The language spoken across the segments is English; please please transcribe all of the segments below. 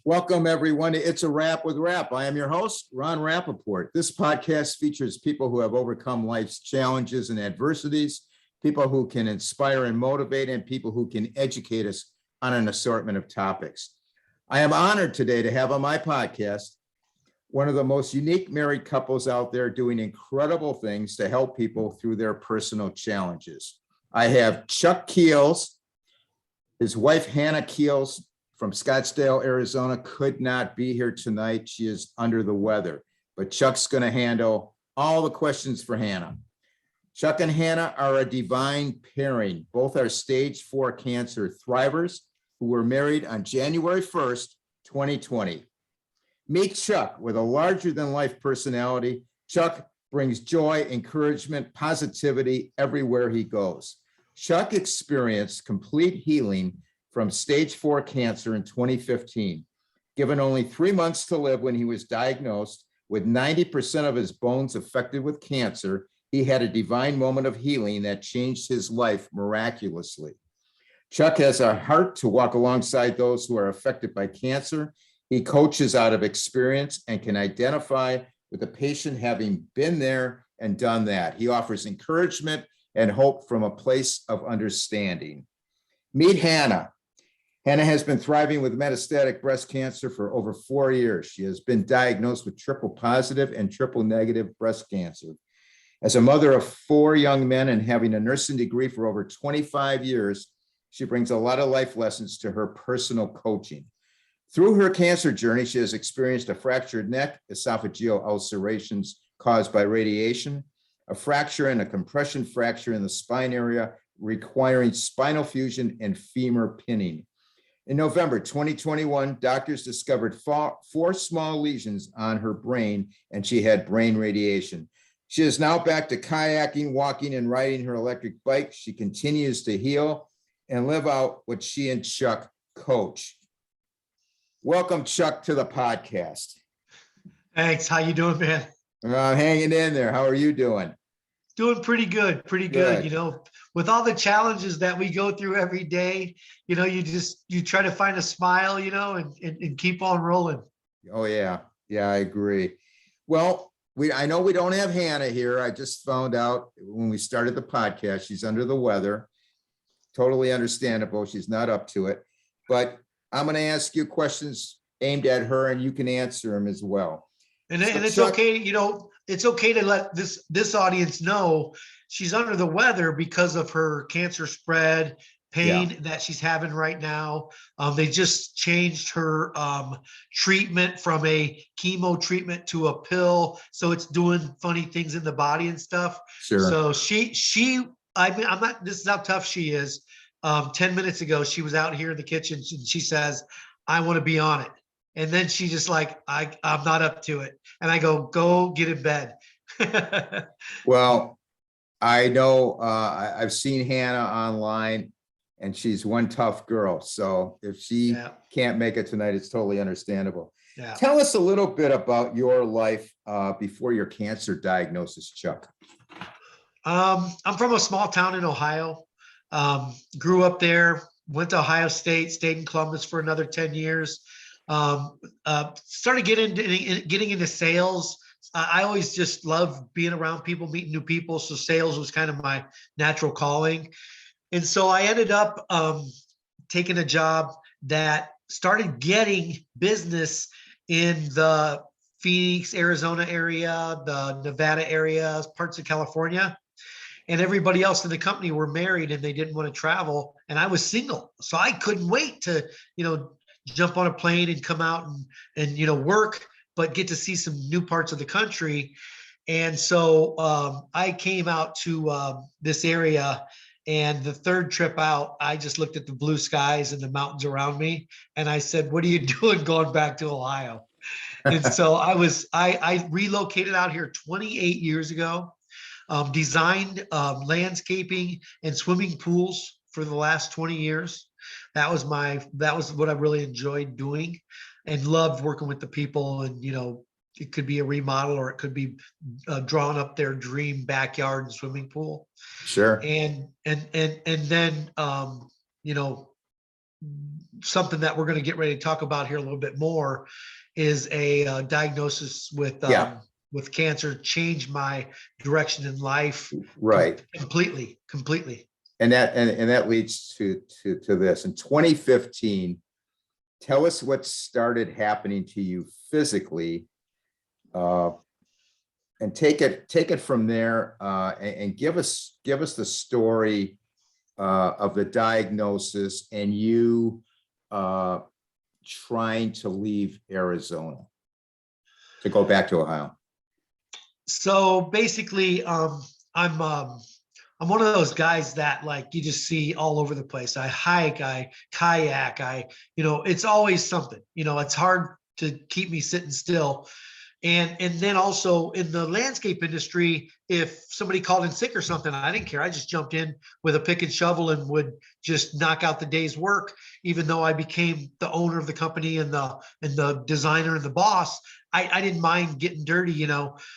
Welcome, everyone, to It's a Wrap with Rap. I am your host, Ron Rappaport. This podcast features people who have overcome life's challenges and adversities, people who can inspire and motivate, and people who can educate us on an assortment of topics. I am honored today to have on my podcast one of the most unique married couples out there doing incredible things to help people through their personal challenges. I have Chuck Keels, his wife, Hannah Keels, from Scottsdale, Arizona, could not be here tonight. She is under the weather, but Chuck's going to handle all the questions for Hannah. Chuck and Hannah are a divine pairing. Both are stage 4 cancer thrivers who were married on January 1st, 2020. Meet Chuck. With a larger than life personality, Chuck brings joy, encouragement, positivity everywhere he goes. Chuck experienced complete healing from stage 4 cancer in 2015. Given only 3 months to live when he was diagnosed with 90% of his bones affected with cancer, he had a divine moment of healing that changed his life miraculously. Chuck has a heart to walk alongside those who are affected by cancer. He coaches out of experience and can identify with the patient having been there and done that. He offers encouragement and hope from a place of understanding. Meet Hannah. Hannah has been thriving with metastatic breast cancer for over 4 years. She has been diagnosed with triple positive and triple negative breast cancer. As a mother of 4 young men and having a nursing degree for over 25 years, she brings a lot of life lessons to her personal coaching. Through her cancer journey, she has experienced a fractured neck, esophageal ulcerations caused by radiation, a fracture and a compression fracture in the spine area requiring spinal fusion and femur pinning. In November 2021, doctors discovered 4 small lesions on her brain, and she had brain radiation. She is now back to kayaking, walking, and riding her electric bike. She continues to heal and live out what she and Chuck coach. Welcome, Chuck, to the podcast. Thanks. How you doing, man? Hanging in there. How are you doing? Doing pretty good. Pretty good. You know, with all the challenges that we go through every day, you know, you try to find a smile, you know, and keep on rolling. Oh, yeah. Yeah, I agree. Well, I know we don't have Hannah here. I just found out when we started the podcast, she's under the weather. Totally understandable. She's not up to it. But I'm going to ask you questions aimed at her, and you can answer them as well. And it's Chuck, okay, you know, it's okay to let this audience know she's under the weather because of her cancer spread, pain that she's having right now. They just changed her treatment from a chemo treatment to a pill, so it's doing funny things in the body and stuff. Sure. So I'm not. This is how tough she is. 10 minutes ago, she was out here in the kitchen and she says, "I want to be on it." And then she just like, I'm not up to it. And I go get in bed. Well, I know I've seen Hannah online, and she's one tough girl. So if she can't make it tonight, it's totally understandable. Yeah. Tell us a little bit about your life before your cancer diagnosis, Chuck. I'm from a small town in Ohio. Grew up there, went to Ohio State, stayed in Columbus for another 10 years. Started getting into sales. I always just love being around people, meeting new people. So sales was kind of my natural calling. And so I ended up taking a job that started getting business in the Phoenix, Arizona area, the Nevada area, parts of California. And everybody else in the company were married and they didn't want to travel. And I was single. So I couldn't wait to, you know, jump on a plane and come out and you know, work, but get to see some new parts of the country. And so I came out to this area, and the third trip out, I just looked at the blue skies and the mountains around me. And I said, "What are you doing going back to Ohio?" And so I relocated out here 28 years ago, designed landscaping and swimming pools for the last 20 years. That was what I really enjoyed doing and loved working with the people. And, you know, it could be a remodel or it could be drawing up their dream backyard and swimming pool. Sure. And then, you know, something that we're going to get ready to talk about here a little bit more is a diagnosis Yeah, with cancer changed my direction in life right. completely. And that leads to this. In 2015, tell us what started happening to you physically, uh, and take it from there, and give us the story of the diagnosis and you trying to leave Arizona to go back to Ohio. So basically, I'm one of those guys that like you just see all over the place. I hike, I kayak, it's always something. It's hard to keep me sitting still. And then also in the landscape industry, if somebody called in sick or something, I didn't care. I just jumped in with a pick and shovel and would just knock out the day's work. Even though I became the owner of the company and the designer and the boss, I didn't mind getting dirty.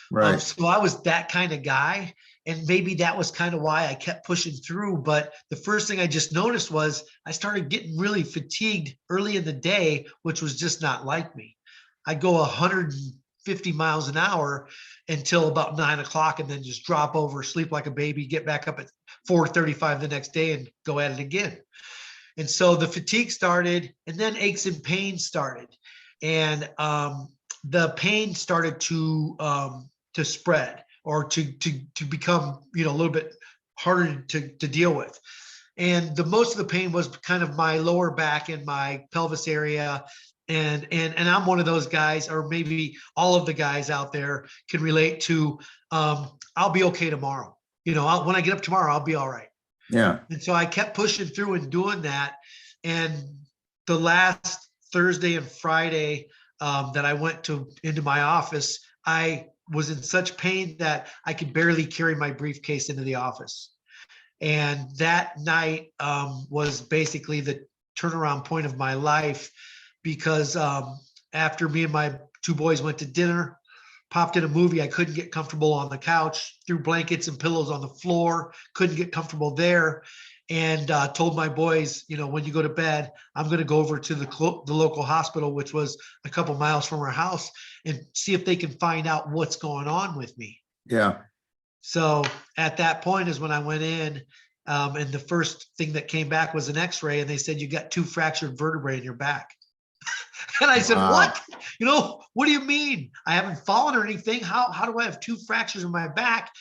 Right. So I was that kind of guy. And maybe that was kind of why I kept pushing through. But the first thing I just noticed was I started getting really fatigued early in the day, which was just not like me. I'd go 150 miles an hour until about 9 o'clock and then just drop over, sleep like a baby, get back up at 4:35 the next day and go at it again. And so the fatigue started, and then aches and pains started. And the pain started to spread or to become, a little bit harder to deal with. And the most of the pain was kind of my lower back and my pelvis area. And I'm one of those guys, or maybe all of the guys out there can relate to, I'll be okay tomorrow. When I get up tomorrow, I'll be all right. Yeah. And so I kept pushing through and doing that. And the last Thursday and Friday that I went into my office, I was in such pain that I could barely carry my briefcase into the office. And that night was basically the turnaround point of my life, because after me and my two boys went to dinner, popped in a movie, I couldn't get comfortable on the couch, threw blankets and pillows on the floor, couldn't get comfortable there, and told my boys, when you go to bed, I'm going to go over to the local hospital, which was a couple miles from our house, and see if they can find out what's going on with me. Yeah. So at that point is when I went in, and the first thing that came back was an x-ray, and they said, you got 2 fractured vertebrae in your back. And I said, Wow. what? What do you mean? I haven't fallen or anything. How do I have 2 fractures in my back?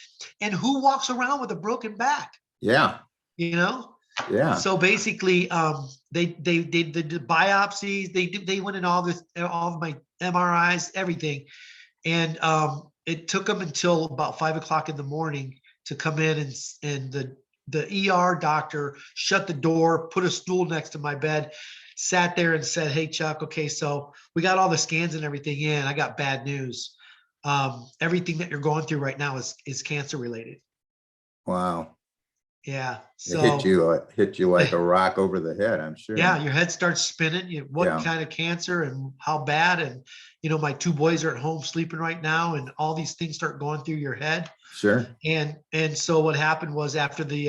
And who walks around with a broken back? Yeah. Yeah. So basically, they did the biopsies. They went in all of my MRIs, everything. And it took them until about 5 o'clock in the morning to come in, and the ER doctor shut the door, put a stool next to my bed, sat there and said, hey, Chuck, okay, so we got all the scans and everything in. I got bad news. Everything that you're going through right now is cancer related. Wow. Yeah. It So hit you like a rock over the head, I'm sure. yeah, your head starts spinning. What Yeah. kind of cancer and how bad? And my 2 boys are at home sleeping right now, and all these things start going through your head. Sure. And so what happened was, after the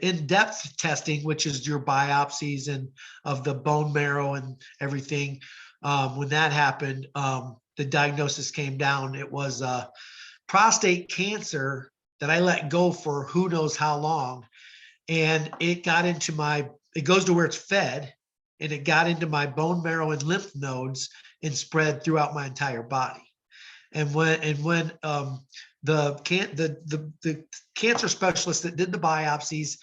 in-depth testing, which is your biopsies and of the bone marrow and everything, when that happened, the diagnosis came down. It was prostate cancer that I let go for who knows how long. And it goes to where it's fed, and it got into my bone marrow and lymph nodes and spread throughout my entire body. And when the cancer specialist that did the biopsies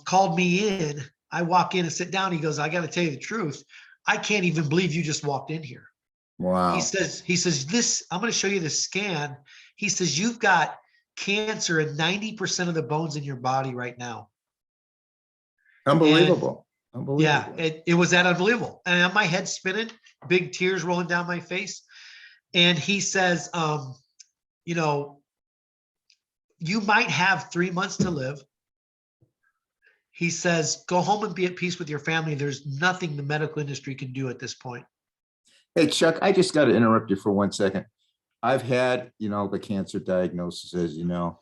called me in, I walk in and sit down. He goes, I got to tell you the truth. I can't even believe you just walked in here. Wow. He says, this, I'm going to show you the scan. He says, you've got cancer in 90% of the bones in your body right now. Unbelievable. And Unbelievable. yeah, it was that unbelievable. And my head spinning, big tears rolling down my face. And he says, you might have 3 months to live. He says, go home and be at peace with your family. There's nothing the medical industry can do at this point. Hey, Chuck, I just got to interrupt you for 1 second. I've had, the cancer diagnosis, as you know.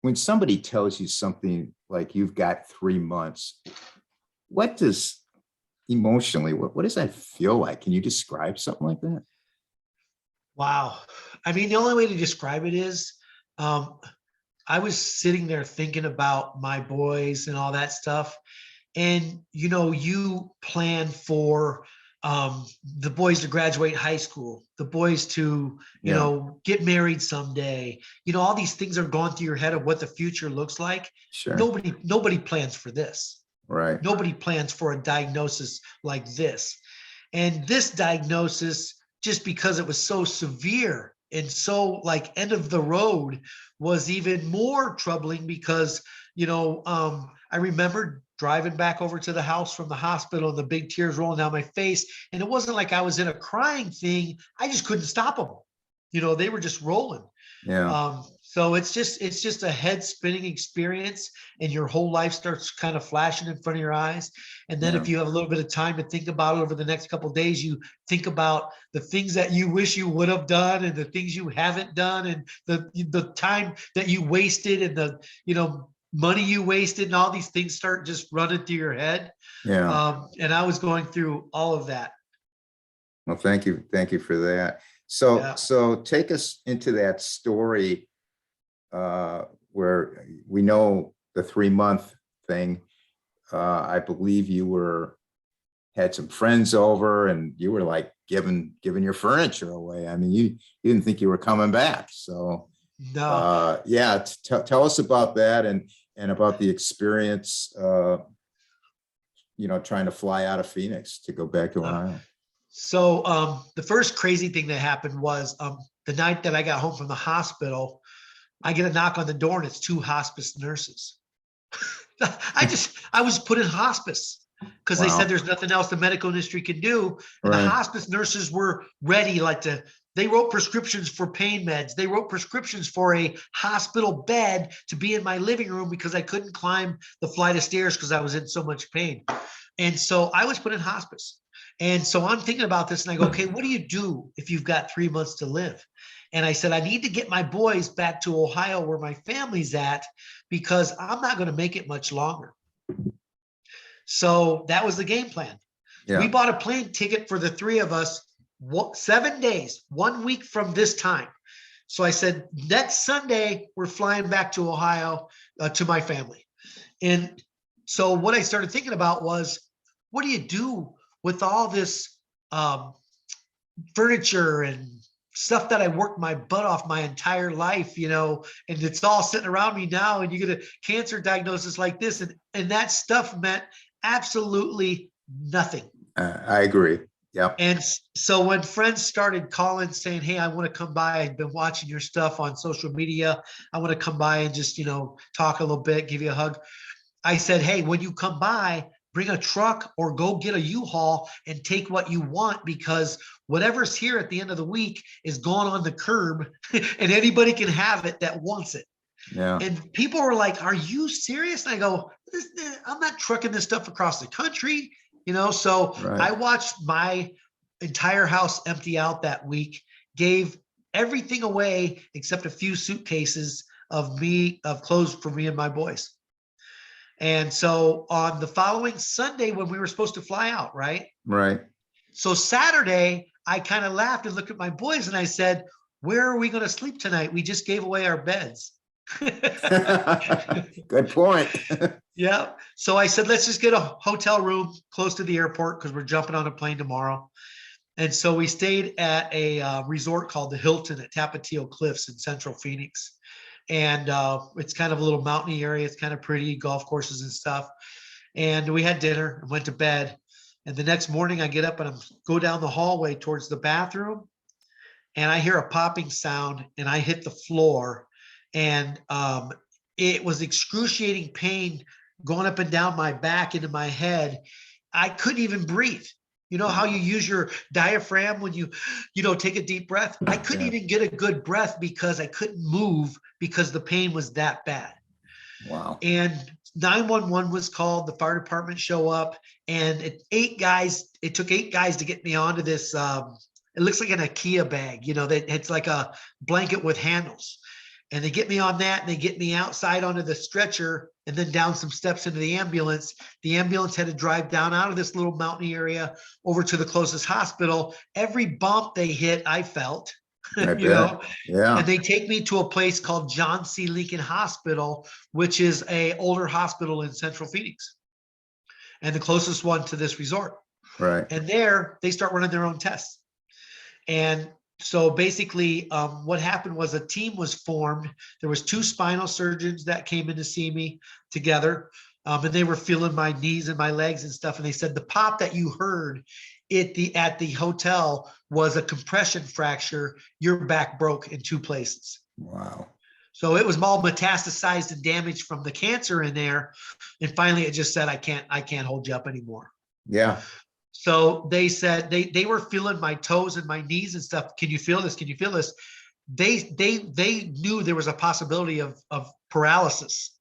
when somebody tells you something like you've got 3 months, what does emotionally, what does that feel like? Can you describe something like that? Wow. I mean, the only way to describe it is, um, I was sitting there thinking about my boys and all that stuff. And, you plan for the boys to graduate high school, the boys to, Yeah, get married someday. All these things are going through your head of what the future looks like. sure. Nobody plans for this. Right. Nobody plans for a diagnosis like this. And this diagnosis, just because it was so severe and so like end of the road, was even more troubling because, I remember driving back over to the house from the hospital and the big tears rolling down my face. And it wasn't like I was in a crying thing. I just couldn't stop them. They were just rolling. Yeah. So it's just a head spinning experience, and your whole life starts kind of flashing in front of your eyes. And then Yeah. if you have a little bit of time to think about it over the next couple of days, you think about the things that you wish you would have done and the things you haven't done and the time that you wasted and the money you wasted, and all these things start just running through your head. Yeah. And I was going through all of that. Well, thank you. Thank you for that. So, Yeah. so take us into that story where we know the 3 month thing. I believe you had some friends over and you were like giving your furniture away. I mean, you didn't think you were coming back. So No. yeah, tell us about that and about the experience, trying to fly out of Phoenix to go back to Uh, Ohio. So the first crazy thing that happened was the night that I got home from the hospital, I get a knock on the door and it's two hospice nurses. I was put in hospice because they said Wow. there's nothing else the medical industry can do. And the Right. hospice nurses were ready, they wrote prescriptions for pain meds. They wrote prescriptions for a hospital bed to be in my living room because I couldn't climb the flight of stairs because I was in so much pain. And so I was put in hospice. And so I'm thinking about this and I go, okay, what do you do if you've got 3 months to live? And I said, I need to get my boys back to Ohio where my family's at because I'm not going to make it much longer. So that was the game plan. We Yeah. bought a plane ticket for the three of us, 7 days, 1 week from this time. So I said, next Sunday, we're flying back to Ohio to my family. And so what I started thinking about was, what do you do with all this furniture and stuff that I worked my butt off my entire life, and it's all sitting around me now, and you get a cancer diagnosis like this, and that stuff meant absolutely nothing. I agree. Yeah. And so when friends started calling saying, hey, I want to come by, I've been watching your stuff on social media, I want to come by and just, talk a little bit, give you a hug. I said, hey, when you come by, bring a truck or go get a U-Haul and take what you want, because whatever's here at the end of the week is going on the curb and anybody can have it that wants it. Yeah. And people were like, are you serious? And I go, I'm not trucking this stuff across the country, So Right. I watched my entire house empty out that week, gave everything away except a few suitcases of clothes for me and my boys. And so on the following Sunday, when we were supposed to fly out, right? Right. So Saturday, I kind of laughed and looked at my boys and I said, where are we going to sleep tonight? We just gave away our beds. Good point. Yeah. So I said, let's just get a hotel room close to the airport because we're jumping on a plane tomorrow. And so we stayed at a resort called the Hilton at Tapatio Cliffs in Central Phoenix. And it's kind of a little mountainy area. It's kind of pretty, golf courses and stuff. And we had dinner and went to bed. And the next morning I get up and I go down the hallway towards the bathroom and I hear a popping sound and I hit the floor. And it was excruciating pain going up and down my back into my head. I couldn't even breathe. You know how you use your diaphragm when you take a deep breath? I couldn't even get a good breath because I couldn't move because the pain was that bad. Wow. And 911 was called, the fire department show up, and it took 8 guys to get me onto this. It looks like an IKEA bag, that it's like a blanket with handles. And they get me on that and they get me outside onto the stretcher and then down some steps into the ambulance. The ambulance had to drive down out of this little mountain area over to the closest hospital. Every bump they hit, I felt, I you bet. know, and Yeah. they take me to a place called John C. Lincoln Hospital, which is a older hospital in Central Phoenix and the closest one to this resort. Right. And there they start running their own tests. And so basically what happened was a team was formed. There was 2 spinal surgeons that came in to see me together. And they were feeling my knees and my legs and stuff. And they said, the pop that you heard at the hotel was a compression fracture. Your back broke in 2 places. Wow. So it was all metastasized and damaged from the cancer in there. And finally it just said, I can't hold you up anymore. Yeah. So they said they were feeling my toes and my knees and stuff. Can you feel this? Can you feel this? They knew there was a possibility of paralysis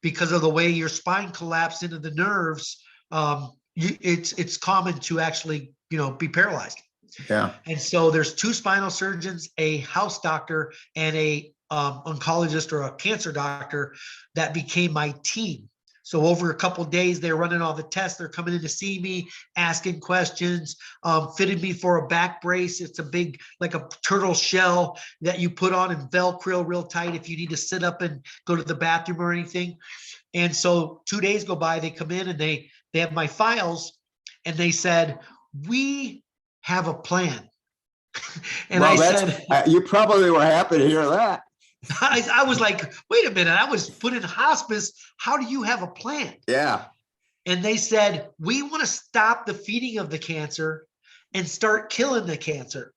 because of the way your spine collapsed into the nerves. It's common to actually, be paralyzed. Yeah. And so there's 2 spinal surgeons, a house doctor, and a oncologist or a cancer doctor that became my team. So over a couple of days, they're running all the tests. They're coming in to see me, asking questions, fitting me for a back brace. It's a big, like a turtle shell that you put on and Velcro real tight if you need to sit up and go to the bathroom or anything. And so 2 days go by, they come in and they have my files and they said, we have a plan. And Well, I said, you probably were happy to hear that. I was like, wait a minute, I was put in hospice. How do you have a plan? Yeah. And they said, we want to stop the feeding of the cancer and start killing the cancer.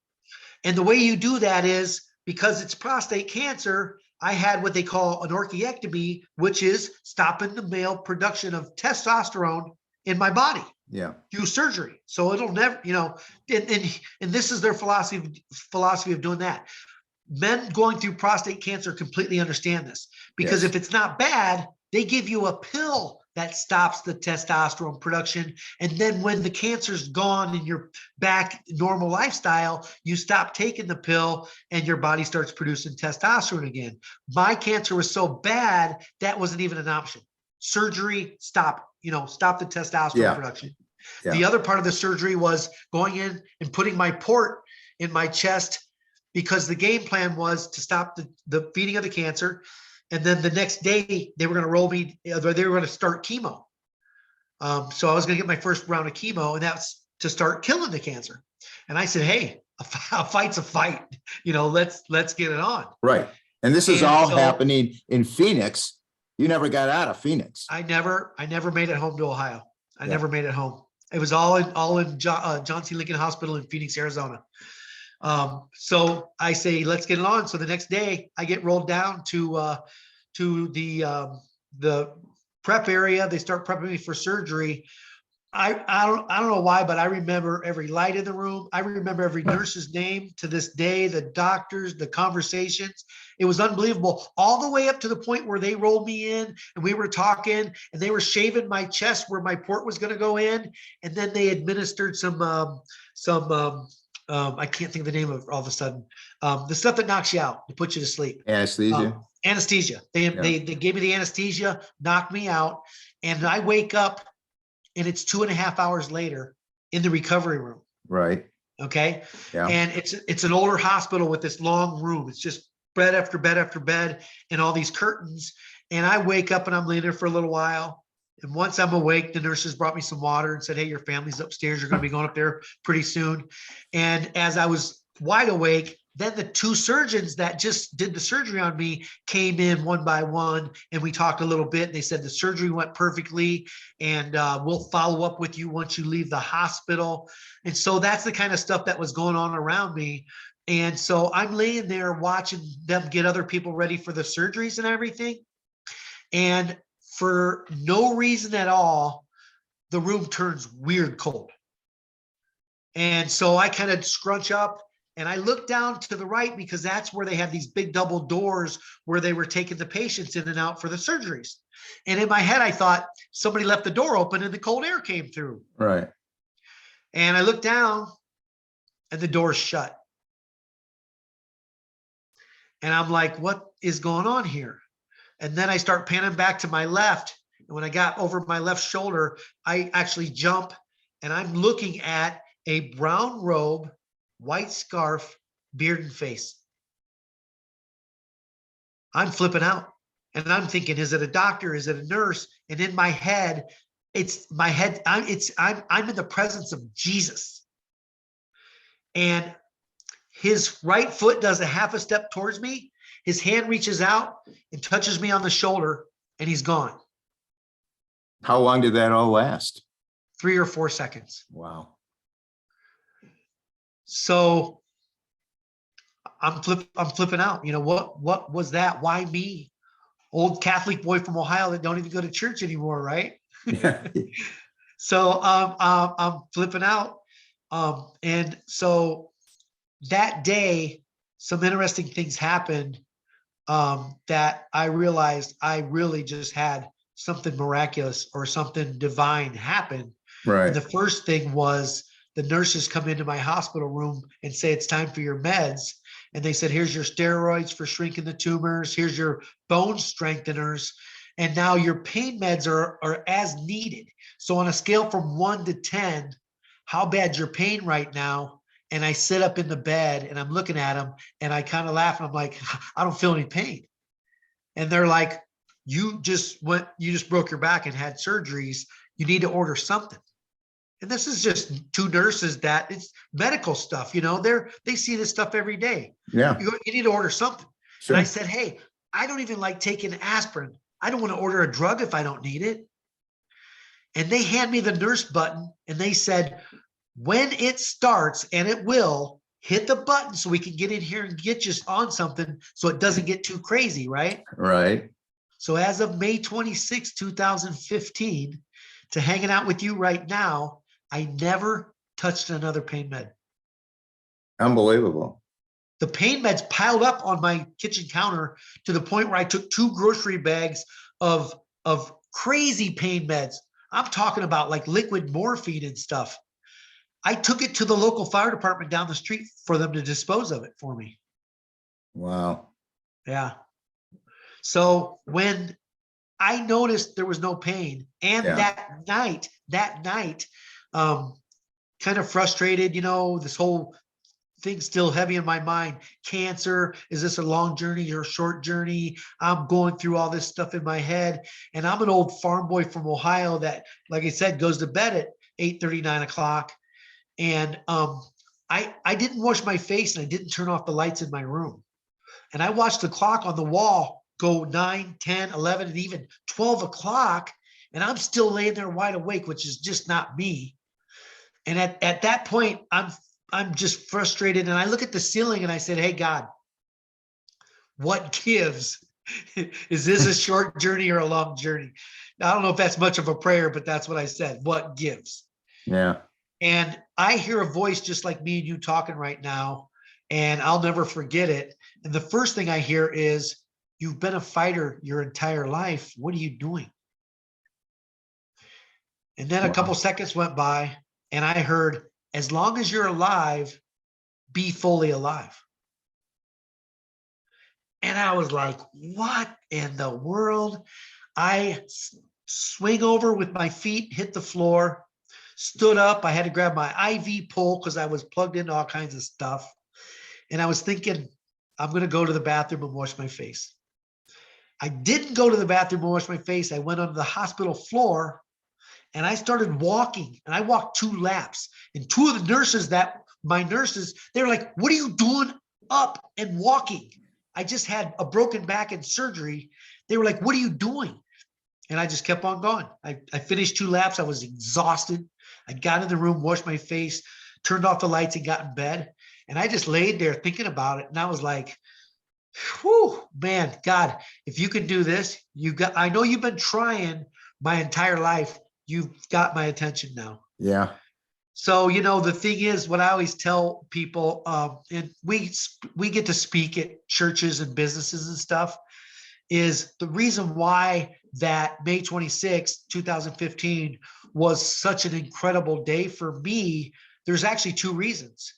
And the way you do that is because it's prostate cancer, I had what they call an orchiectomy, which is stopping the male production of testosterone in my body. Yeah. Through surgery. So it'll never, and this is their philosophy of doing that. Men going through prostate cancer completely understand this because Yes. if it's not bad, they give you a pill that stops the testosterone production. And then when the cancer's gone and you're back normal lifestyle, you stop taking the pill and your body starts producing testosterone again. My cancer was so bad, that wasn't even an option. Surgery, stop the testosterone production. Yeah. The other part of the surgery was going in and putting my port in my chest because the game plan was to stop the feeding of the cancer. And then the next day they were going to roll me, they were going to start chemo. So I was going to get my first round of chemo and that's to start killing the cancer. And I said, hey, a fight's a fight, let's get it on. Right. And this is all happening in Phoenix. You never got out of Phoenix. I never made it home to Ohio. I never made it home. It was all in John C. Lincoln Hospital in Phoenix, Arizona. So I say, let's get it on. So the next day I get rolled down to the prep area. They start prepping me for surgery. I don't know why, but I remember every light in the room. I remember every nurse's name to this day, the doctors, the conversations. It was unbelievable, all the way up to the point where they rolled me in and we were talking and they were shaving my chest where my port was going to go in. And then they administered some I can't think of the name of it all of a sudden, the stuff that knocks you out to put you to sleep. Anesthesia. Anesthesia. They gave me the anesthesia, knocked me out, and I wake up and it's 2.5 hours later in the recovery room. Right. Okay. Yeah. And it's an older hospital with this long room. It's just bed after bed after bed and all these curtains. And I wake up and I'm laying there for a little while. And once I'm awake, the nurses brought me some water and said, hey, your family's upstairs. You're going to be going up there pretty soon. And as I was wide awake, then the 2 surgeons that just did the surgery on me came in one by one and we talked a little bit. They said the surgery went perfectly and we'll follow up with you once you leave the hospital. And so that's the kind of stuff that was going on around me. And so I'm laying there watching them get other people ready for the surgeries and everything. And for no reason at all, the room turns weird cold. And so I kind of scrunch up and I look down to the right because that's where they have these big double doors where they were taking the patients in and out for the surgeries. And in my head, I thought somebody left the door open and the cold air came through. Right. And I looked down and the door's shut. And I'm like, what is going on here? And then I start panning back to my left. And when I got over my left shoulder, I actually jump and I'm looking at a brown robe, white scarf, beard and face. I'm flipping out and I'm thinking, is it a doctor? Is it a nurse? And in my head, I'm in the presence of Jesus. And his right foot does a half a step towards me. His hand reaches out and touches me on the shoulder and he's gone. How long did that all last? 3 or 4 seconds. Wow. So I'm flipping out. You know, what was that? Why me? Old Catholic boy from Ohio that don't even go to church anymore, right? Yeah. So I'm flipping out. And so that day, some interesting things happened that I realized I really just had something miraculous or something divine happen. Right. And the first thing was the nurses come into my hospital room and say, it's time for your meds. And they said, here's your steroids for shrinking the tumors. Here's your bone strengtheners. And now your pain meds are as needed. So on a scale from 1 to 10, how bad's your pain right now? And I sit up in the bed and I'm looking at them and I kind of laugh and I'm like, I don't feel any pain. And they're like, you just broke your back and had surgeries. You need to order something. And this is just 2 nurses that it's medical stuff, you know, they see this stuff every day. Yeah. You need to order something. Sure. And I said, hey, I don't even like taking aspirin. I don't want to order a drug if I don't need it. And they hand me the nurse button and they said, when it starts, and it will, hit the button so we can get in here and get you on something so it doesn't get too crazy, right? Right. So as of May 26, 2015, to hanging out with you right now, I never touched another pain med. Unbelievable. The pain meds piled up on my kitchen counter to the point where I took 2 grocery bags of crazy pain meds. I'm talking about like liquid morphine and stuff. I took it to the local fire department down the street for them to dispose of it for me. Wow. Yeah. So when I noticed there was no pain, and that night, kind of frustrated, you know, this whole thing's still heavy in my mind. Cancer, is this a long journey or a short journey? I'm going through all this stuff in my head. And I'm an old farm boy from Ohio that, like I said, goes to bed at 8:30, 9 o'clock. And I didn't wash my face and I didn't turn off the lights in my room. And I watched the clock on the wall go 9, 10, 11, and even 12 o'clock. And I'm still laying there wide awake, which is just not me. And at that point, I'm just frustrated. And I look at the ceiling and I said, hey, God, what gives? Is this a short journey or a long journey? Now, I don't know if that's much of a prayer, but that's what I said. What gives? Yeah. And I hear a voice just like me and you talking right now, and I'll never forget it. And the first thing I hear is, you've been a fighter your entire life. What are you doing? And then a couple seconds went by and I heard, as long as you're alive, be fully alive. And I was like, what in the world? I swing over with my feet, hit the floor, stood up. I had to grab my IV pole because I was plugged into all kinds of stuff. And I was thinking, I'm going to go to the bathroom and wash my face. I didn't go to the bathroom and wash my face. I went onto the hospital floor and I started walking, and I walked 2 laps. And 2 of the nurses my nurses, they were like, what are you doing up and walking? I just had a broken back and surgery. They were like, what are you doing? And I just kept on going. I finished 2 laps. I was exhausted. I got in the room, washed my face, turned off the lights and got in bed. And I just laid there thinking about it. And I was like, whew, man, God, if you can do this, I know you've been trying my entire life. You've got my attention now. Yeah. So, you know, the thing is, what I always tell people, and we get to speak at churches and businesses and stuff, is the reason why that May 26, 2015 was such an incredible day for me. There's actually 2 reasons.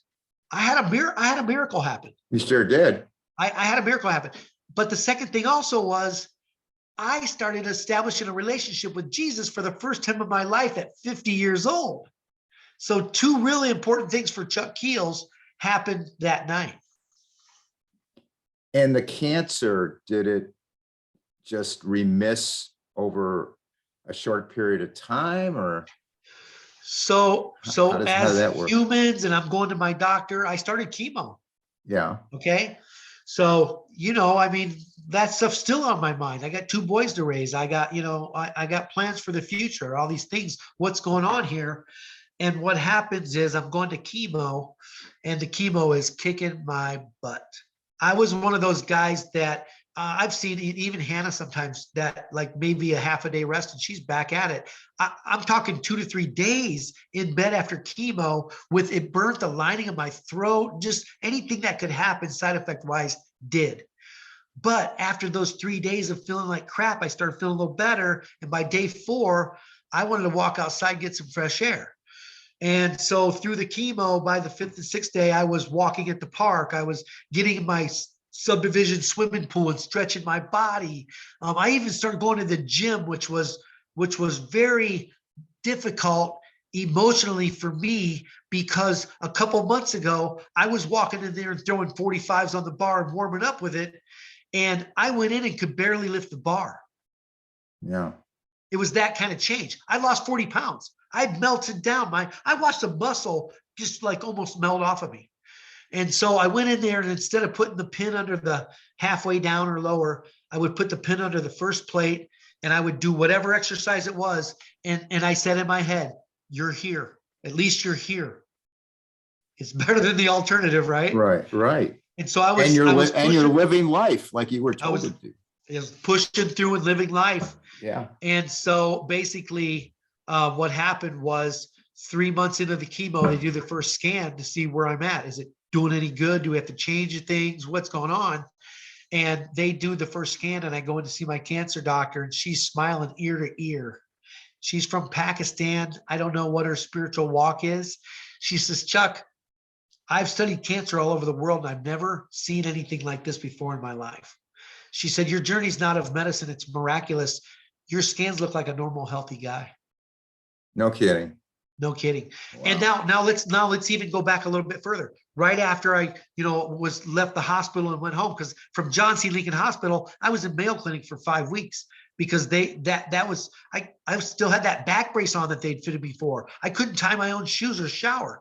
I had a miracle happen. You sure did. I had a miracle happen. But the second thing also was I started establishing a relationship with Jesus for the first time in my life at 50 years old. So two really important things for Chuck Keels happened that night. And the cancer, did it just remiss over a short period of time, or So how does as that work? humans, and I'm going to my doctor, I started chemo. Yeah. Okay. So, I mean, that stuff's still on my mind. I got two boys to raise. I got, I got plans for the future, all these things, what's going on here. And what happens is I'm going to chemo, and the chemo is kicking my butt. I was one of those guys that I've seen even Hannah sometimes that like maybe a half a day rest and she's back at it. I'm talking 2 to 3 days in bed after chemo with it burnt the lining of my throat, just anything that could happen side effect wise did. But after those 3 days of feeling like crap, I started feeling a little better. And by day 4, I wanted to walk outside, get some fresh air. And so through the chemo, by the 5th and 6th day, I was walking at the park. I was getting in my subdivision swimming pool and stretching my body. I even started going to the gym, which was very difficult emotionally for me, because a couple months ago, I was walking in there and throwing 45s on the bar and warming up with it. And I went in and could barely lift the bar. Yeah. It was that kind of change. I lost 40 pounds. I melted down. I watched the muscle just like almost melt off of me. And so I went in there, and instead of putting the pin under the halfway down or lower, I would put the pin under the first plate, and I would do whatever exercise it was. And I said in my head, you're here. At least you're here. It's better than the alternative, right? Right. Right. And so I was you're living life like you were told to do. I was pushing through and living life. Yeah. And so basically what happened was 3 months into the chemo, they do the first scan to see where I'm at. Is it doing any good? Do we have to change things? What's going on? And they do the first scan, and I go in to see my cancer doctor, and she's smiling ear to ear. She's from Pakistan. I don't know what her spiritual walk is. She says, Chuck, I've studied cancer all over the world, and I've never seen anything like this before in my life. She said, your journey's not of medicine, it's miraculous. Your scans look like a normal, healthy guy. No kidding. No kidding. Wow. And now let's even go back a little bit further. Right after I, was left the hospital and went home, because from John C. Lincoln Hospital, I was in Mayo Clinic for 5 weeks because I still had that back brace on that they'd fitted me for. I couldn't tie my own shoes or shower.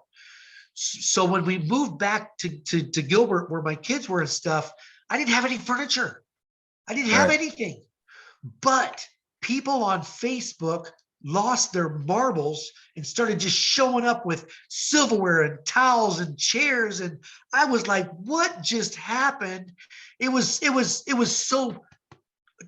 So when we moved back to Gilbert, where my kids were and stuff, I didn't have any furniture. I didn't have anything. But people on Facebook lost their marbles and started just showing up with silverware and towels and chairs. And I was like, what just happened? It was so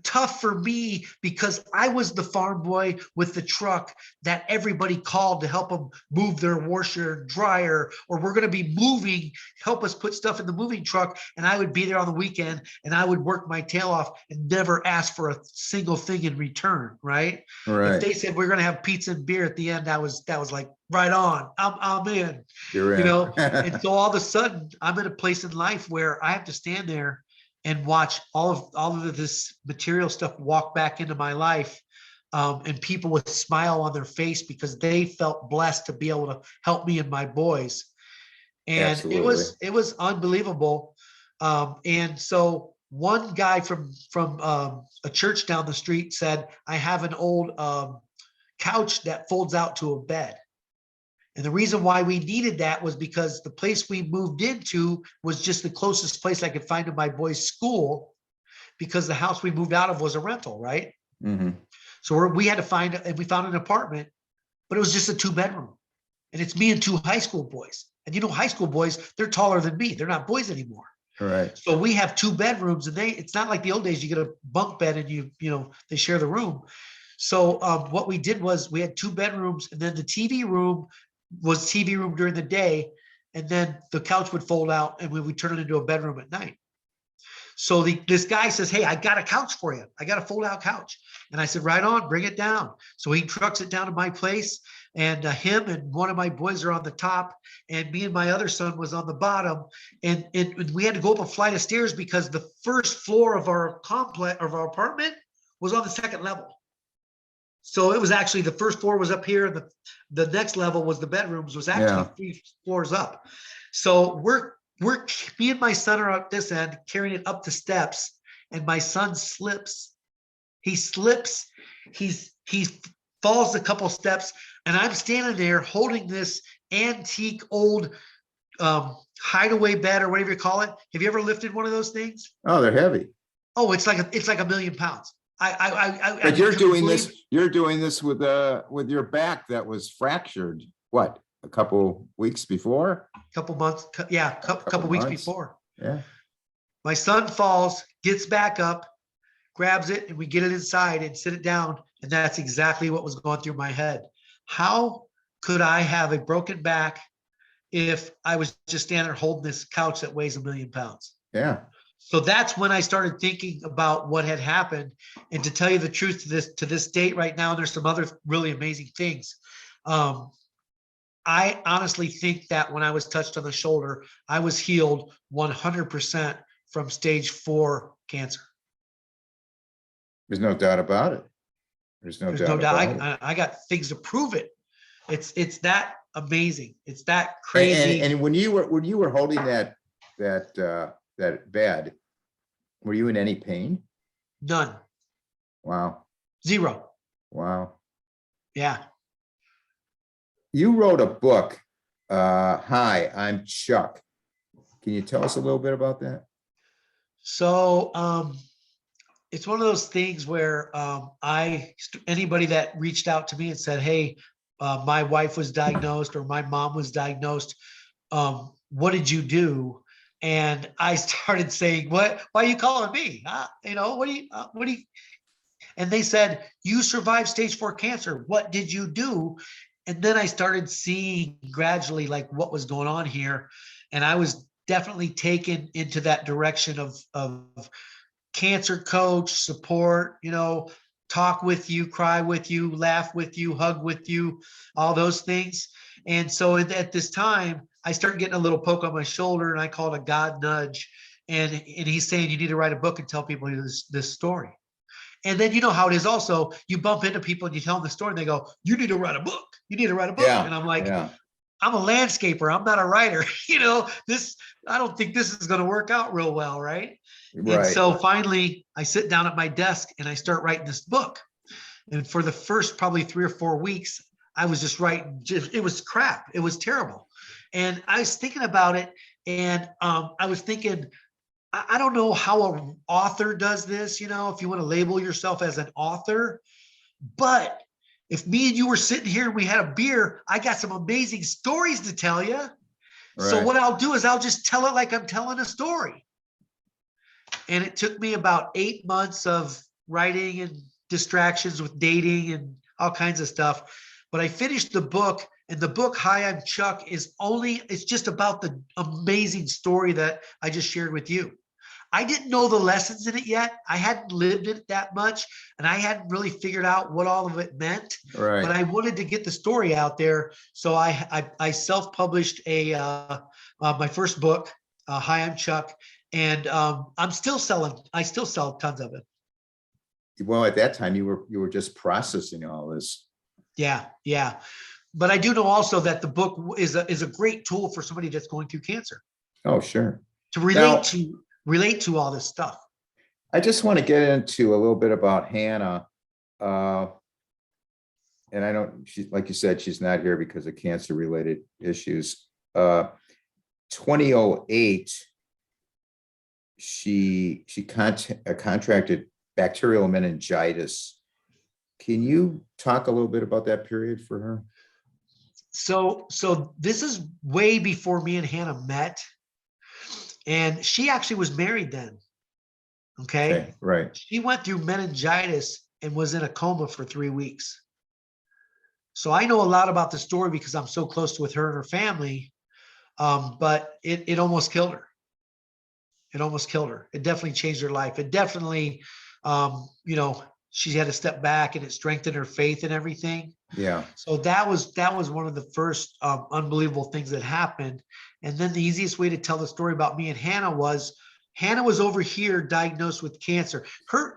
tough for me, because I was the farm boy with the truck that everybody called to help them move their washer and dryer, or we're going to be moving, help us put stuff in the moving truck. And I would be there on the weekend, and I would work my tail off and never ask for a single thing in return. Right. If they said we're going to have pizza and beer at the end, that was like, right on, I'm in. You're in. And so all of a sudden I'm in a place in life where I have to stand there and watch all of this material stuff walk back into my life, and people with a smile on their face because they felt blessed to be able to help me and my boys. And Absolutely. it was unbelievable. And so one guy from a church down the street said, I have an old couch that folds out to a bed. And the reason why we needed that was because the place we moved into was just the closest place I could find to my boys' school, because the house we moved out of was a rental, right? Mm-hmm. So we had to and we found an apartment, but it was just a 2-bedroom. And it's me and 2 high school boys. And high school boys, they're taller than me. They're not boys anymore. All right. So we have 2 bedrooms, and it's not like the old days, you get a bunk bed and they share the room. So what we did was we had 2 bedrooms, and then the TV room was TV room during the day, and then the couch would fold out and we would turn it into a bedroom at night. So this guy says, hey, I got a couch for you. I got a fold out couch. And I said, right on, bring it down. So he trucks it down to my place, and him and one of my boys are on the top, and me and my other son was on the bottom. And we had to go up a flight of stairs because the first floor of our complex, of our apartment, was on the second level. So it was actually, the first floor was up here, and the next level was the bedrooms, was actually 3 floors up. So we're me and my son are at this end carrying it up the steps, and my son slips. He slips. He falls a couple steps, and I'm standing there holding this antique old hideaway bed, or whatever you call it. Have you ever lifted one of those things? Oh, they're heavy. Oh, it's like a million pounds. But you're doing this with your back that was fractured, what, a couple weeks before? Couple months, couple weeks months. before. Yeah. My son falls, gets back up, grabs it, and we get it inside and sit it down. And that's exactly what was going through my head. How could I have a broken back if I was just standing there holding this couch that weighs 1 million pounds? Yeah. So that's when I started thinking about what had happened. And to tell you the truth, to this date right now, there's some other really amazing things. I honestly think that when I was touched on the shoulder, I was healed 100% from stage 4 cancer. There's no doubt about it. There's no doubt about it. I got things to prove it. It's that amazing. It's that crazy. And when you were holding that bed, were you in any pain? None. Wow. 0. Wow. Yeah. You wrote a book. Hi, I'm Chuck. Can you tell us a little bit about that? So it's one of those things where anybody that reached out to me and said, hey, my wife was diagnosed, or my mom was diagnosed, what did you do? And I started saying, why are you calling me? What do you, and they said, you survived stage 4 cancer. What did you do? And then I started seeing gradually like what was going on here. And I was definitely taken into that direction of cancer coach, support, talk with you, cry with you, laugh with you, hug with you, all those things. And so at this time, I started getting a little poke on my shoulder, and I call it a God nudge. And he's saying, you need to write a book and tell people this story. And then you know how it is also, you bump into people and you tell them the story and they go, you need to write a book. You need to write a book. Yeah, and I'm like, yeah. I'm a landscaper. I'm not a writer. I don't think this is going to work out real well. Right. And so finally I sit down at my desk and I start writing this book. And for the first probably 3 or 4 weeks, I was just writing, it was crap. It was terrible. And I was thinking about it, and I was thinking, I don't know how an author does this, if you want to label yourself as an author, but if me and you were sitting here and we had a beer, I got some amazing stories to tell you. Right. So what I'll do is I'll just tell it like I'm telling a story. And it took me about 8 months of writing and distractions with dating and all kinds of stuff. But I finished the book, and the book, Hi, I'm Chuck, it's just about the amazing story that I just shared with you. I didn't know the lessons in it yet. I hadn't lived it that much, and I hadn't really figured out what all of it meant. Right. But I wanted to get the story out there. So I self-published my first book, Hi, I'm Chuck, and I still sell tons of it. Well, at that time you were just processing all this. Yeah. But I do know also that the book is a great tool for somebody that's going through cancer. Oh, sure. To relate to all this stuff. I just want to get into a little bit about Hannah. And I don't, like you said, she's not here because of cancer related issues. 2008, she contracted bacterial meningitis. Can you talk a little bit about that period for her? So this is way before me and Hannah met. And she actually was married then. Okay. Right. She went through meningitis and was in a coma for 3 weeks. So I know a lot about the story because I'm so close with her and her family. But it almost killed her. It almost killed her. It definitely changed her life. It definitely, you know, she had to step back, and it strengthened her faith and everything. Yeah. So that was one of the first unbelievable things that happened. And then the easiest way to tell the story about me and Hannah was over here diagnosed with cancer.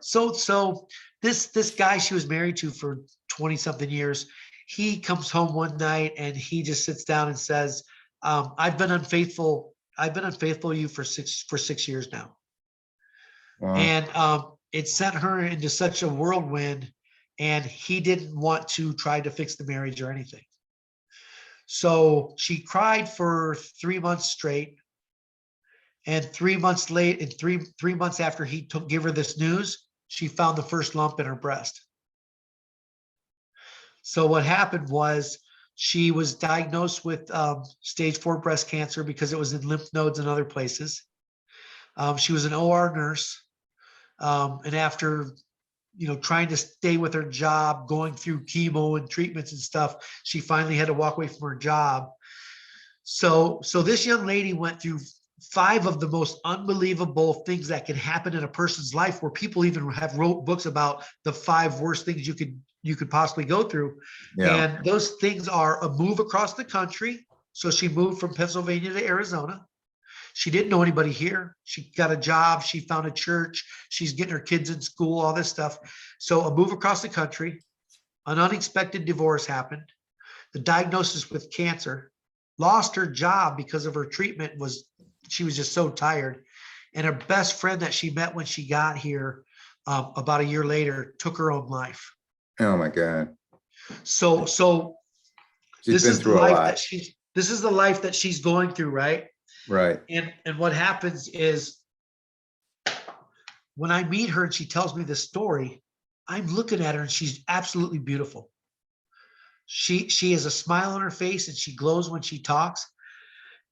So this guy she was married to for 20 something years, he comes home one night and he just sits down and says, I've been unfaithful. I've been unfaithful to you for 6 years now. Wow. And it sent her into such a whirlwind, and he didn't want to try to fix the marriage or anything. So she cried for 3 months straight. And 3 months late, and three months after he gave her this news, she found the first lump in her breast. So what happened was she was diagnosed with stage 4 breast cancer because it was in lymph nodes and other places. She was an OR nurse. And after, trying to stay with her job, going through chemo and treatments and stuff, she finally had to walk away from her job. So this young lady went through 5 of the most unbelievable things that can happen in a person's life, where people even have wrote books about the 5 worst things you could possibly go through. Yeah. And those things are a move across the country. So she moved from Pennsylvania to Arizona. She didn't know anybody here. She got a job. She found a church. She's getting her kids in school, all this stuff. So a move across the country, an unexpected divorce happened, the diagnosis with cancer, lost her job because of her treatment. She was just so tired. And her best friend that she met when she got here, about a year later, took her own life. Oh my God. So She's this been is the through a life lot. this is the life that she's going through, right? Right. And what happens is, when I meet her and she tells me this story, I'm looking at her and she's absolutely beautiful. She has a smile on her face and she glows when she talks.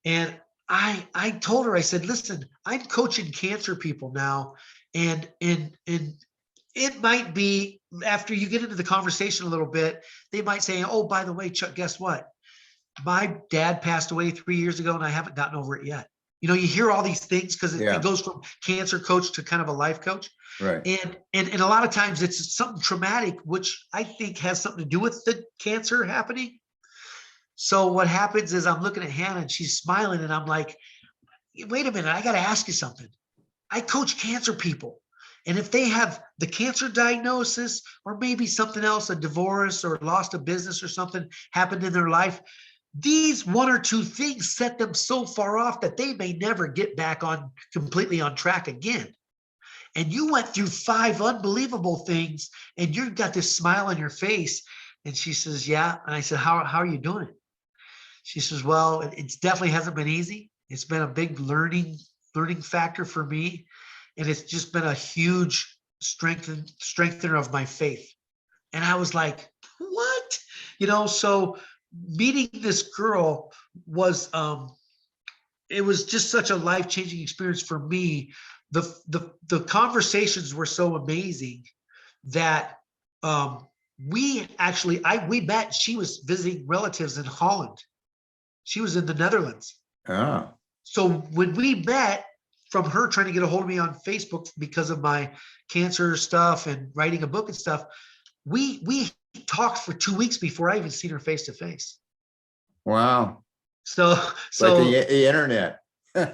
And I told her, I said, listen, I'm coaching cancer people now. And it might be, after you get into the conversation a little bit, they might say, oh, by the way, Chuck, guess what? My dad passed away 3 years ago and I haven't gotten over it yet. You hear all these things because Yeah. it goes from cancer coach to kind of a life coach. Right. And a lot of times it's something traumatic, which I think has something to do with the cancer happening. So what happens is, I'm looking at Hannah and she's smiling and I'm like, wait a minute, I got to ask you something. I coach cancer people. And if they have the cancer diagnosis, or maybe something else, a divorce or lost a business or something happened in their life, these 1 or 2 things set them so far off that they may never get back on completely on track again. And you went through 5 unbelievable things and you've got this smile on your face. And she says, yeah. And I said, how are you doing it? She says, well, it definitely hasn't been easy. It's been a big learning factor for me. And it's just been a huge strengthener of my faith. And I was like, what? So meeting this girl was, it was just such a life-changing experience for me. The conversations were so amazing that we met. She was visiting relatives in Holland. She was in the Netherlands. Oh. So when we met, from her trying to get a hold of me on Facebook because of my cancer stuff and writing a book and stuff, we talked for 2 weeks before I even seen her face to face. Wow. So Like the internet.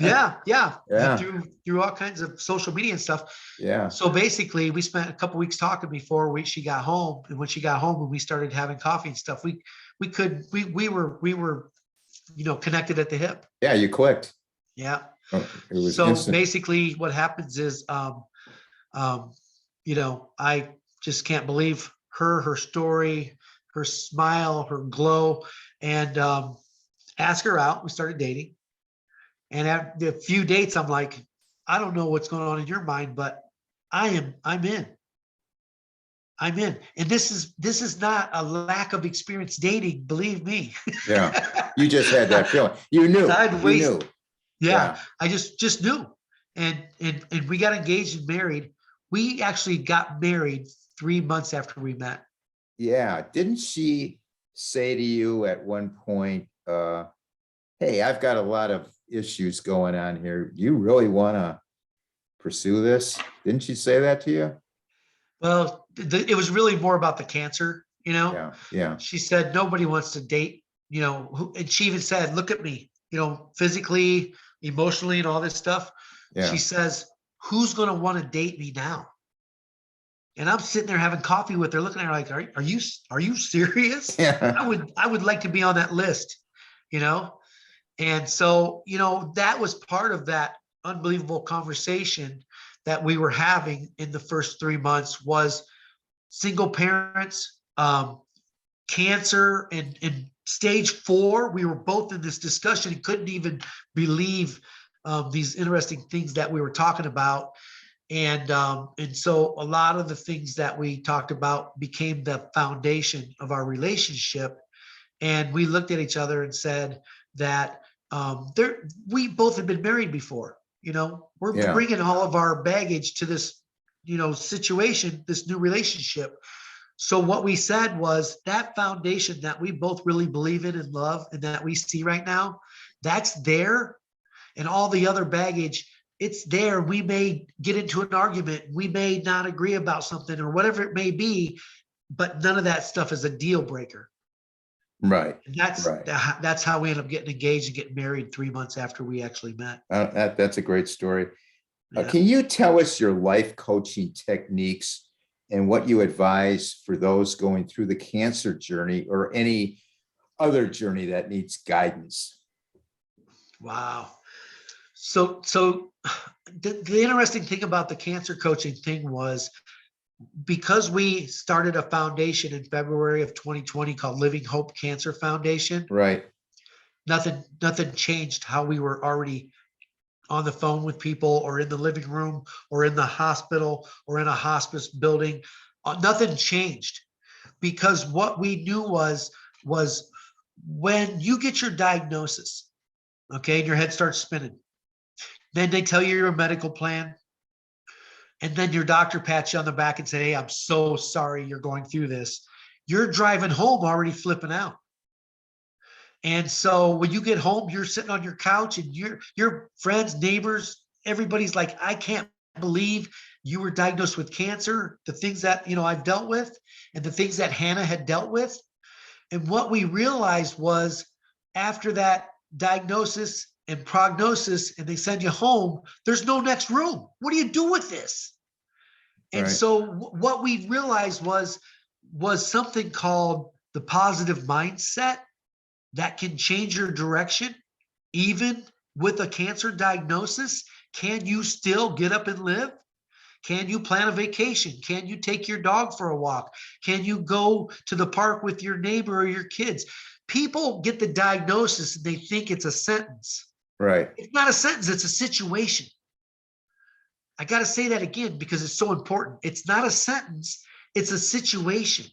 yeah. Yeah. Through all kinds of social media and stuff. Yeah. So basically, we spent a couple weeks talking before she got home. And when she got home and we started having coffee and stuff, we were connected at the hip. Yeah. You clicked. Yeah. Oh, it was So instant. basically what happens is, I just can't believe her story, her smile, her glow, and ask her out. We started dating. And after a few dates, I'm like, I don't know what's going on in your mind, but I'm in. I'm in. And this is not a lack of experience dating, believe me. Yeah. You just had that feeling. You knew. You knew. Yeah. I just knew. And we got engaged and married. We actually got married 3 months after we met. Yeah. Didn't she say to you at one point, hey, I've got a lot of issues going on here. You really want to pursue this? Didn't she say that to you? Well, it was really more about the cancer, Yeah, yeah, She said, nobody wants to date, and she even said, look at me, physically, emotionally, and all this stuff. She yeah. says, who's going to want to date me now? And I'm sitting there having coffee with her, looking at her like, are you serious? Yeah, I would like to be on that list, you know? And so, that was part of that unbelievable conversation that we were having in the first 3 months was single parents, cancer, and stage 4. We were both in this discussion and couldn't even believe these interesting things that we were talking about. And so a lot of the things that we talked about became the foundation of our relationship. And we looked at each other and said that we both had been married before. We're yeah, bringing all of our baggage to this, situation, this new relationship. So what we said was that foundation that we both really believe in and love and that we see right now, that's there. And all the other baggage, it's there. We may get into an argument. We may not agree about something or whatever it may be, but none of that stuff is a deal breaker. right, And right. that's how we end up getting engaged and getting married 3 months after we actually met. That's a great story. Yeah. Can you tell us your life coaching techniques and what you advise for those going through the cancer journey or any other journey that needs guidance? Wow. So the interesting thing about the cancer coaching thing was because we started a foundation in February of 2020 called Living Hope Cancer Foundation, Right, nothing changed how we were already on the phone with people or in the living room or in the hospital or in a hospice building. Nothing changed because what we knew was when you get your diagnosis, okay, and your head starts spinning, then they tell you your medical plan. And then your doctor pats you on the back and say, hey, I'm so sorry you're going through this. You're driving home already flipping out. And so when you get home, you're sitting on your couch and your friends, neighbors, everybody's like, I can't believe you were diagnosed with cancer, the things that, I've dealt with and the things that Hannah had dealt with. And what we realized was after that diagnosis and prognosis and they send you home, there's no next room. What do you do with this? And right, so what we realized was something called the positive mindset that can change your direction. Even with a cancer diagnosis, can you still get up and live? Can you plan a vacation? Can you take your dog for a walk? Can you go to the park with your neighbor or your kids? People get the diagnosis and they think it's a sentence. right. It's not a sentence, it's a situation. I got to say that again because it's so important. It's not a sentence, it's a situation.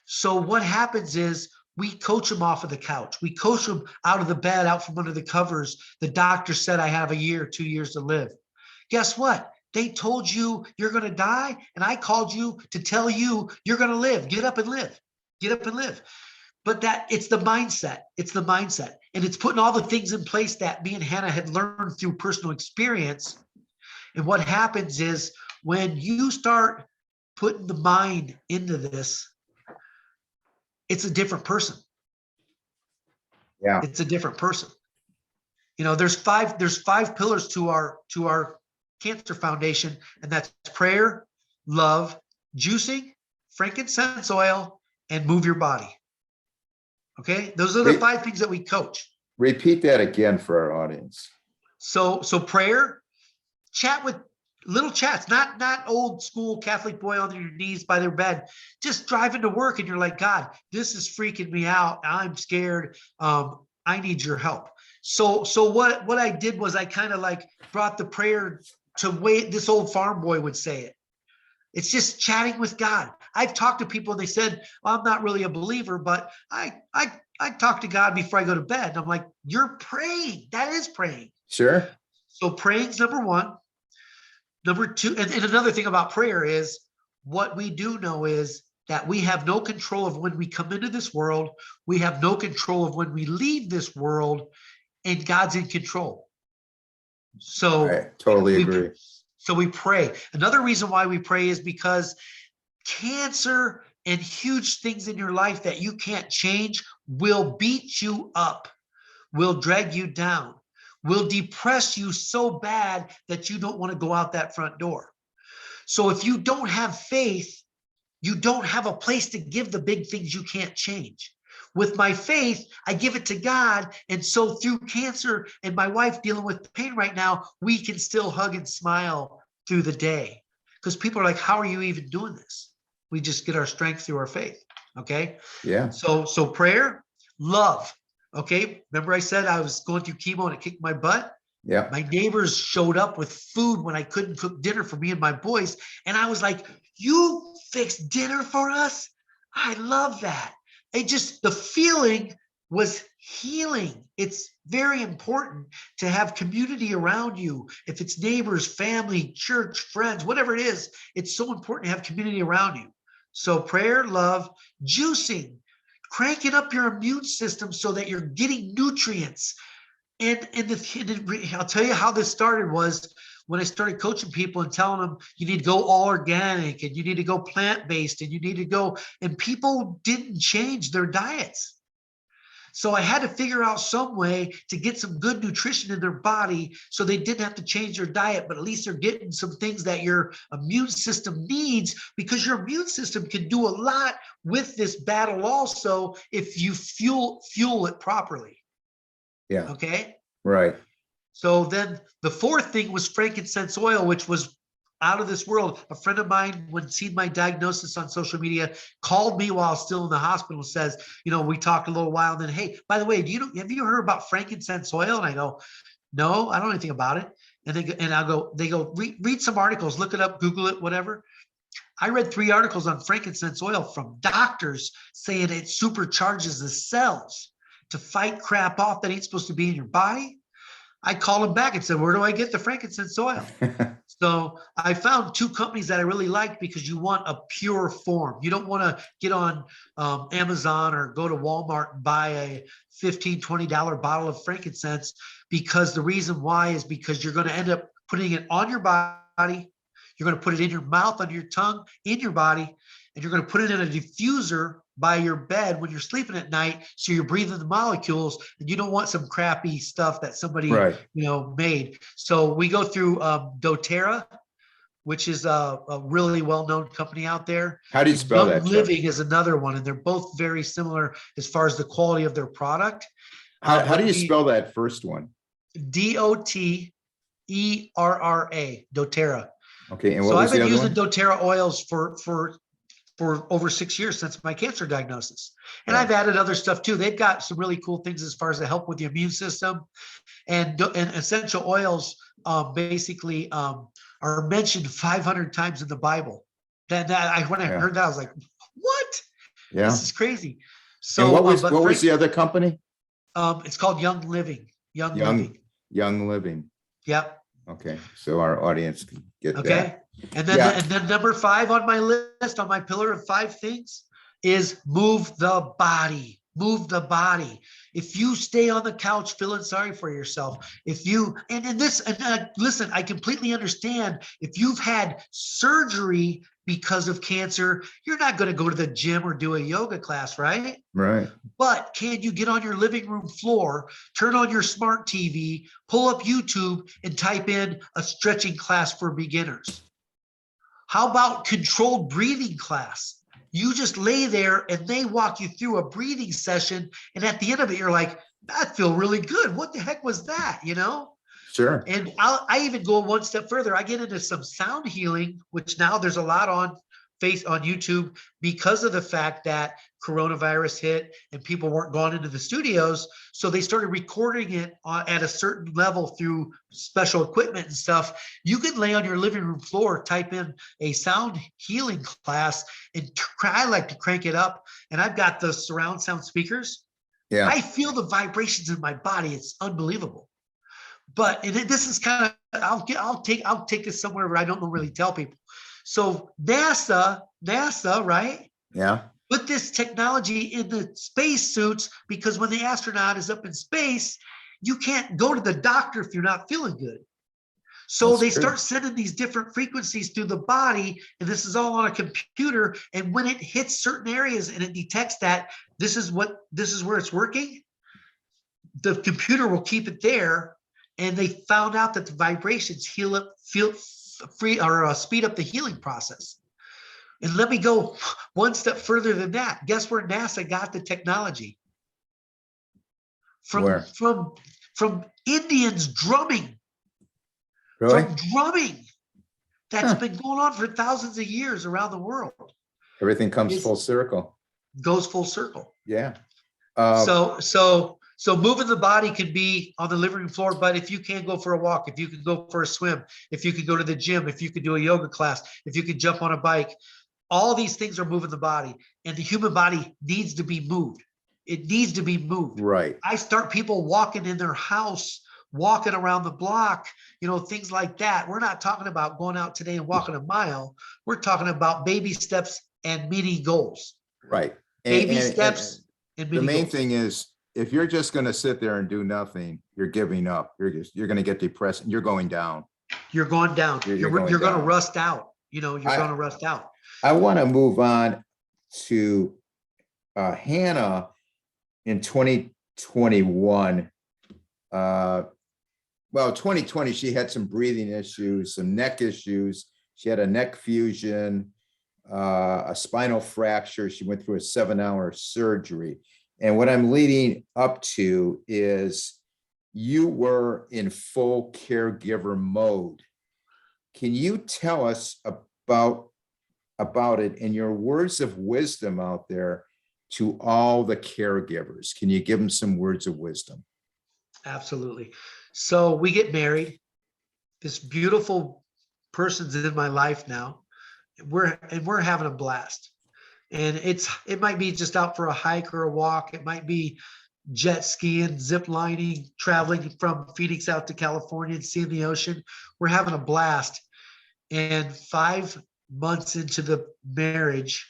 So what happens is we coach them off of the couch. We coach them out of the bed, out from under the covers. The doctor said I have a year, 2 years to live. Guess what? They told you you're going to die, and I called you to tell you you're going to live. Get up and live. Get up and live. But it's the mindset. It's the mindset. And it's putting all the things in place that me and Hannah had learned through personal experience. And what happens is when you start putting the mind into this, it's a different person. Yeah, It's a different person. There's five pillars to our cancer foundation, and that's prayer, love, juicing, frankincense oil, and move your body. Okay, those are the 5 things that we coach. repeat that again for our audience. So prayer, chat with little chats, not old school Catholic boy on your knees by their bed, just driving to work and you're like, God, this is freaking me out. I'm scared. I need your help. So what I did was I kind of like brought the prayer to way this old farm boy would say it. It's just chatting with God. I've talked to people and they said, well, I'm not really a believer, but I talk to God before I go to bed. And I'm like, you're praying. That is praying. Sure. So praying's number 1. Number 2, and another thing about prayer is what we do know is that we have no control of when we come into this world. We have no control of when we leave this world, and God's in control. So I totally we, agree. so we pray. Another reason why we pray is because cancer and huge things in your life that you can't change will beat you up, will drag you down, will depress you so bad that you don't want to go out that front door. So if you don't have faith, you don't have a place to give the big things you can't change. With my faith, I give it to God. And so through cancer and my wife dealing with pain right now, we can still hug and smile through the day. Because people are like, how are you even doing this? We just get our strength through our faith. Okay. Yeah. So prayer, love. Okay. Remember I said I was going through chemo and it kicked my butt? Yeah. My neighbors showed up with food when I couldn't cook dinner for me and my boys. And I was like, you fixed dinner for us? I love that. The feeling was healing. It's very important to have community around you. If it's neighbors, family, church, friends, whatever it is, it's so important to have community around you. So prayer, love, juicing, cranking up your immune system so that you're getting nutrients. I'll tell you how this started was when I started coaching people and telling them you need to go all organic and you need to go plant-based and you need to go, and people didn't change their diets. So I had to figure out some way to get some good nutrition in their body so they didn't have to change their diet, but at least they're getting some things that your immune system needs, because your immune system can do a lot with this battle also if you fuel it properly. Yeah. Okay. Right. So then the fourth thing was frankincense oil, which was out of this world. A friend of mine, when seen my diagnosis on social media, called me while I was still in the hospital, says, we talked a little while, and then, hey, by the way, have you heard about frankincense oil? And I go, no, I don't know anything about it. And they go, read some articles, look it up, Google it, whatever. I read 3 articles on frankincense oil from doctors saying it supercharges the cells to fight crap off that ain't supposed to be in your body. I called them back and said, where do I get the frankincense oil? So I found 2 companies that I really liked, because you want a pure form. You don't want to get on Amazon or go to Walmart and buy a $15, $20 bottle of frankincense, because the reason why is because you're going to end up putting it on your body. You're going to put it in your mouth, on your tongue, in your body, and you're going to put it in a diffuser by your bed when you're sleeping at night. So you're breathing the molecules, and you don't want some crappy stuff that somebody, Right. made. So we go through doTERRA, which is a really well-known company out there. How do you spell Young that, Chuck? Living is another one, and they're both very similar as far as the quality of their product. How do you spell that first one? DOTERRA, doTERRA. Okay. And So what I've was the been other using one? doTERRA oils for over 6 years since my cancer diagnosis. And Yeah. I've added other stuff too. They've got some really cool things as far as the help with the immune system, and essential oils basically are mentioned 500 times in the Bible. When I Yeah. heard that, I was like, what? Yeah. This is crazy. So, And what was the other company? it's called Young Living. Young Living. Young Living. Yep. Okay. So our audience can get Okay. that. And then, Yeah. and then number 5 on my list, on my pillar of 5 things, is move the body. Move the body. If you stay on the couch feeling sorry for yourself, listen, I completely understand. If you've had surgery because of cancer, you're not going to go to the gym or do a yoga class, right? Right. But can you get on your living room floor, turn on your smart TV, pull up YouTube, and type in a stretching class for beginners? How about controlled breathing class? You just lay there and they walk you through a breathing session. And at the end of it, you're like, I feel really good. What the heck was that? Sure. And I even go one step further. I get into some sound healing, which now there's a lot on YouTube, because of the fact that coronavirus hit and people weren't going into the studios. So they started recording it at a certain level through special equipment and stuff. You can lay on your living room floor, type in a sound healing class, and I like to crank it up. And I've got the surround sound speakers. Yeah. I feel the vibrations in my body. It's unbelievable. But this is kind of, I'll take this somewhere where I don't really tell people. So NASA, right? Yeah. Put this technology in the space suits, because when the astronaut is up in space, you can't go to the doctor if you're not feeling good. So That's they true. start sending these different frequencies through the body, and this is all on a computer. And when it hits certain areas and it detects that this is where it's working, the computer will keep it there. And they found out that the vibrations speed up the healing process. And let me go one step further than that. Guess where NASA got the technology? From Where? from Indians drumming. Really? From drumming. That's Huh. been going on for thousands of years around the world. Everything comes It's- full circle. Goes full circle. Yeah. So moving the body can be on the living room floor, but if you can't go for a walk, if you can go for a swim, if you could go to the gym, if you could do a yoga class, if you could jump on a bike, all these things are moving the body, and the human body needs to be moved. It needs to be moved. Right. I start people walking in their house, walking around the block, things like that. We're not talking about going out today and walking a mile. We're talking about baby steps and mini goals. Right. Baby steps and The mini main goals. thing is, if you're just going to sit there and do nothing, you're giving up. You're going to get depressed and you're going down. You're going down. You're going to down. rust out. You're going to rust out. I want to move on to Hannah in 2021. 2020, she had some breathing issues, some neck issues. She had a neck fusion, a spinal fracture. She went through a 7-hour surgery. And what I'm leading up to is you were in full caregiver mode. Can you tell us about it in your words of wisdom out there to all the caregivers? Can you give them some words of wisdom? Absolutely. So we get married. This beautiful person's in my life now. We're having a blast. And it might be just out for a hike or a walk. It might be jet skiing, zip lining, traveling from Phoenix out to California and seeing the ocean. We're having a blast. And 5 months into the marriage,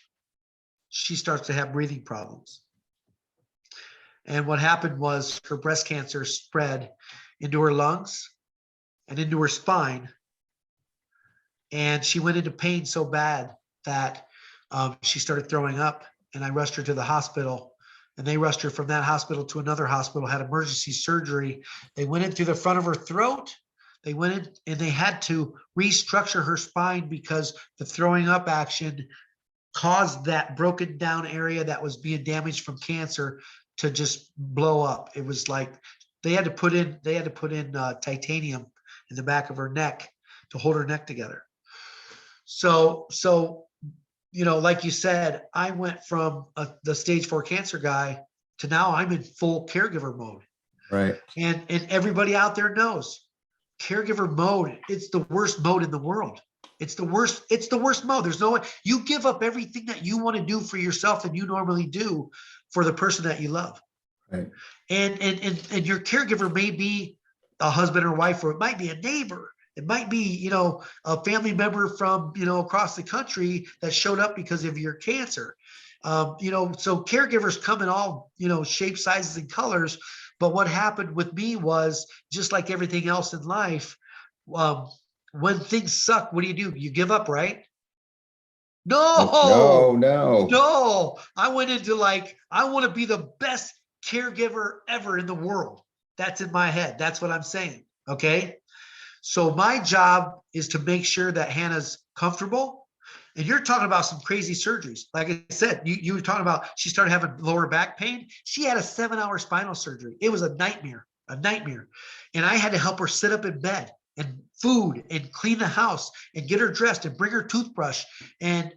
she starts to have breathing problems. And what happened was her breast cancer spread into her lungs and into her spine. And she went into pain so bad that she started throwing up, and I rushed her to the hospital, and they rushed her from that hospital to another hospital, had emergency surgery. They went in through the front of her throat. They went in and they had to restructure her spine because the throwing up action caused that broken down area that was being damaged from cancer to just blow up. It was like they had to put in titanium in the back of her neck to hold her neck together. So like you said, I went from the stage 4 cancer guy to now I'm in full caregiver mode. Right. And everybody out there knows caregiver mode. It's the worst mode in the world. It's the worst mode. There's no way you give up everything that you want to do for yourself and you normally do for the person that you love. Right. And your caregiver may be a husband or wife, or it might be a neighbor. It might be, a family member from, across the country that showed up because of your cancer. So caregivers come in all, shapes, sizes, and colors. But what happened with me was just like everything else in life. When things suck, what do? You give up, right? No. I went into I want to be the best caregiver ever in the world. That's in my head. That's what I'm saying. Okay. So my job is to make sure that Hannah's comfortable. And you're talking about some crazy surgeries. Like I said, you were talking about she started having lower back pain. She had a 7-hour spinal surgery. It was a nightmare. And I had to help her sit up in bed and food and clean the house and get her dressed and bring her toothbrush and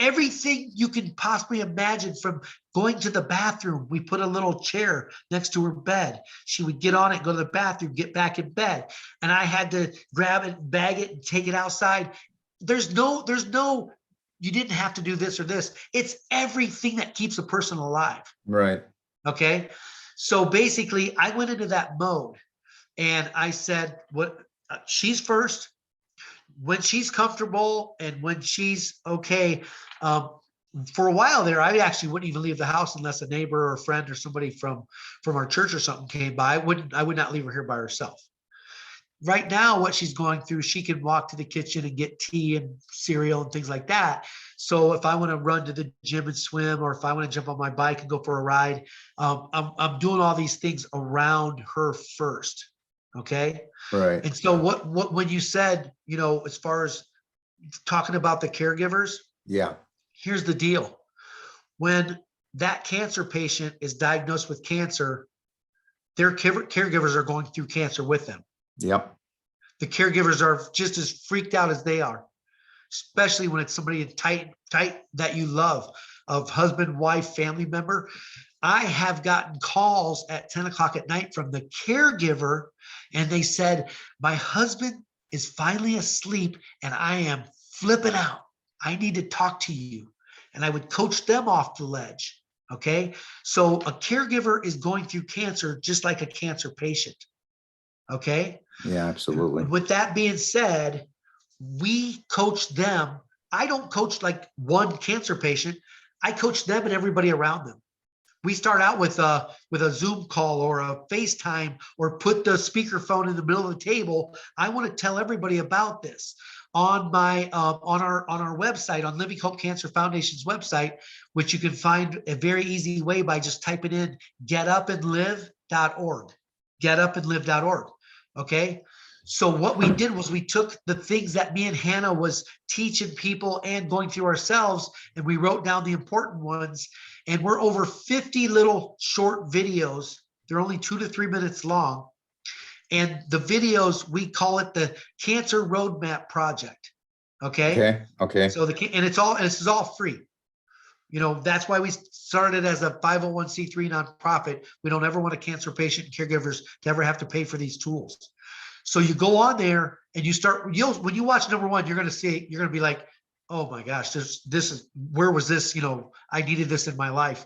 everything you can possibly imagine, from going to the bathroom. We put a little chair next to her bed. She would get on it, go to the bathroom, get back in bed. And I had to grab it, bag it, and take it outside. There's no, you didn't have to do this or this. It's everything that keeps a person alive. Right. Okay. So basically I went into that mode and I said, she's first. When she's comfortable and when she's okay. For a while there, I actually wouldn't even leave the house unless a neighbor or a friend or somebody from our church or something came by. I would not leave her here by herself. right now, what she's going through, she can walk to the kitchen and get tea and cereal and things like that. So if I want to run to the gym and swim, or if I want to jump on my bike and go for a ride, I'm doing all these things around her first. Okay. Right. And so when you said, as far as talking about the caregivers, Yeah. here's the deal. When that cancer patient is diagnosed with cancer, their caregivers are going through cancer with them. Yep. The caregivers are just as freaked out as they are, especially when it's somebody tight that you love, of husband, wife, family member. I have gotten calls at 10 o'clock at night from the caregiver, and they said, my husband is finally asleep and I am flipping out. I need to talk to you. And I would coach them off the ledge. Okay. So a caregiver is going through cancer just like a cancer patient. Okay. Yeah, absolutely. With that being said, we coach them. I don't coach like one cancer patient. I coach them and everybody around them. We start out with a Zoom call or a FaceTime, or put the speakerphone in the middle of the table. I want to tell everybody about this on my on our website, on Living Hope Cancer Foundation's website, which you can find a very easy way by just typing in getupandlive.org. Getupandlive.org. Okay. So what we did was we took the things that me and Hannah was teaching people and going through ourselves, and we wrote down the important ones. And we're over 50 little short videos. They're only 2 to 3 minutes long. And the videos, we call it the Cancer Roadmap Project. Okay. Okay. Okay. So this is all free. That's why we started as a 501c3 nonprofit. We don't ever want a cancer patient and caregivers to ever have to pay for these tools. So you go on there and you start, when you watch number one, you're going to be like, oh my gosh, this is, where was this? I needed this in my life.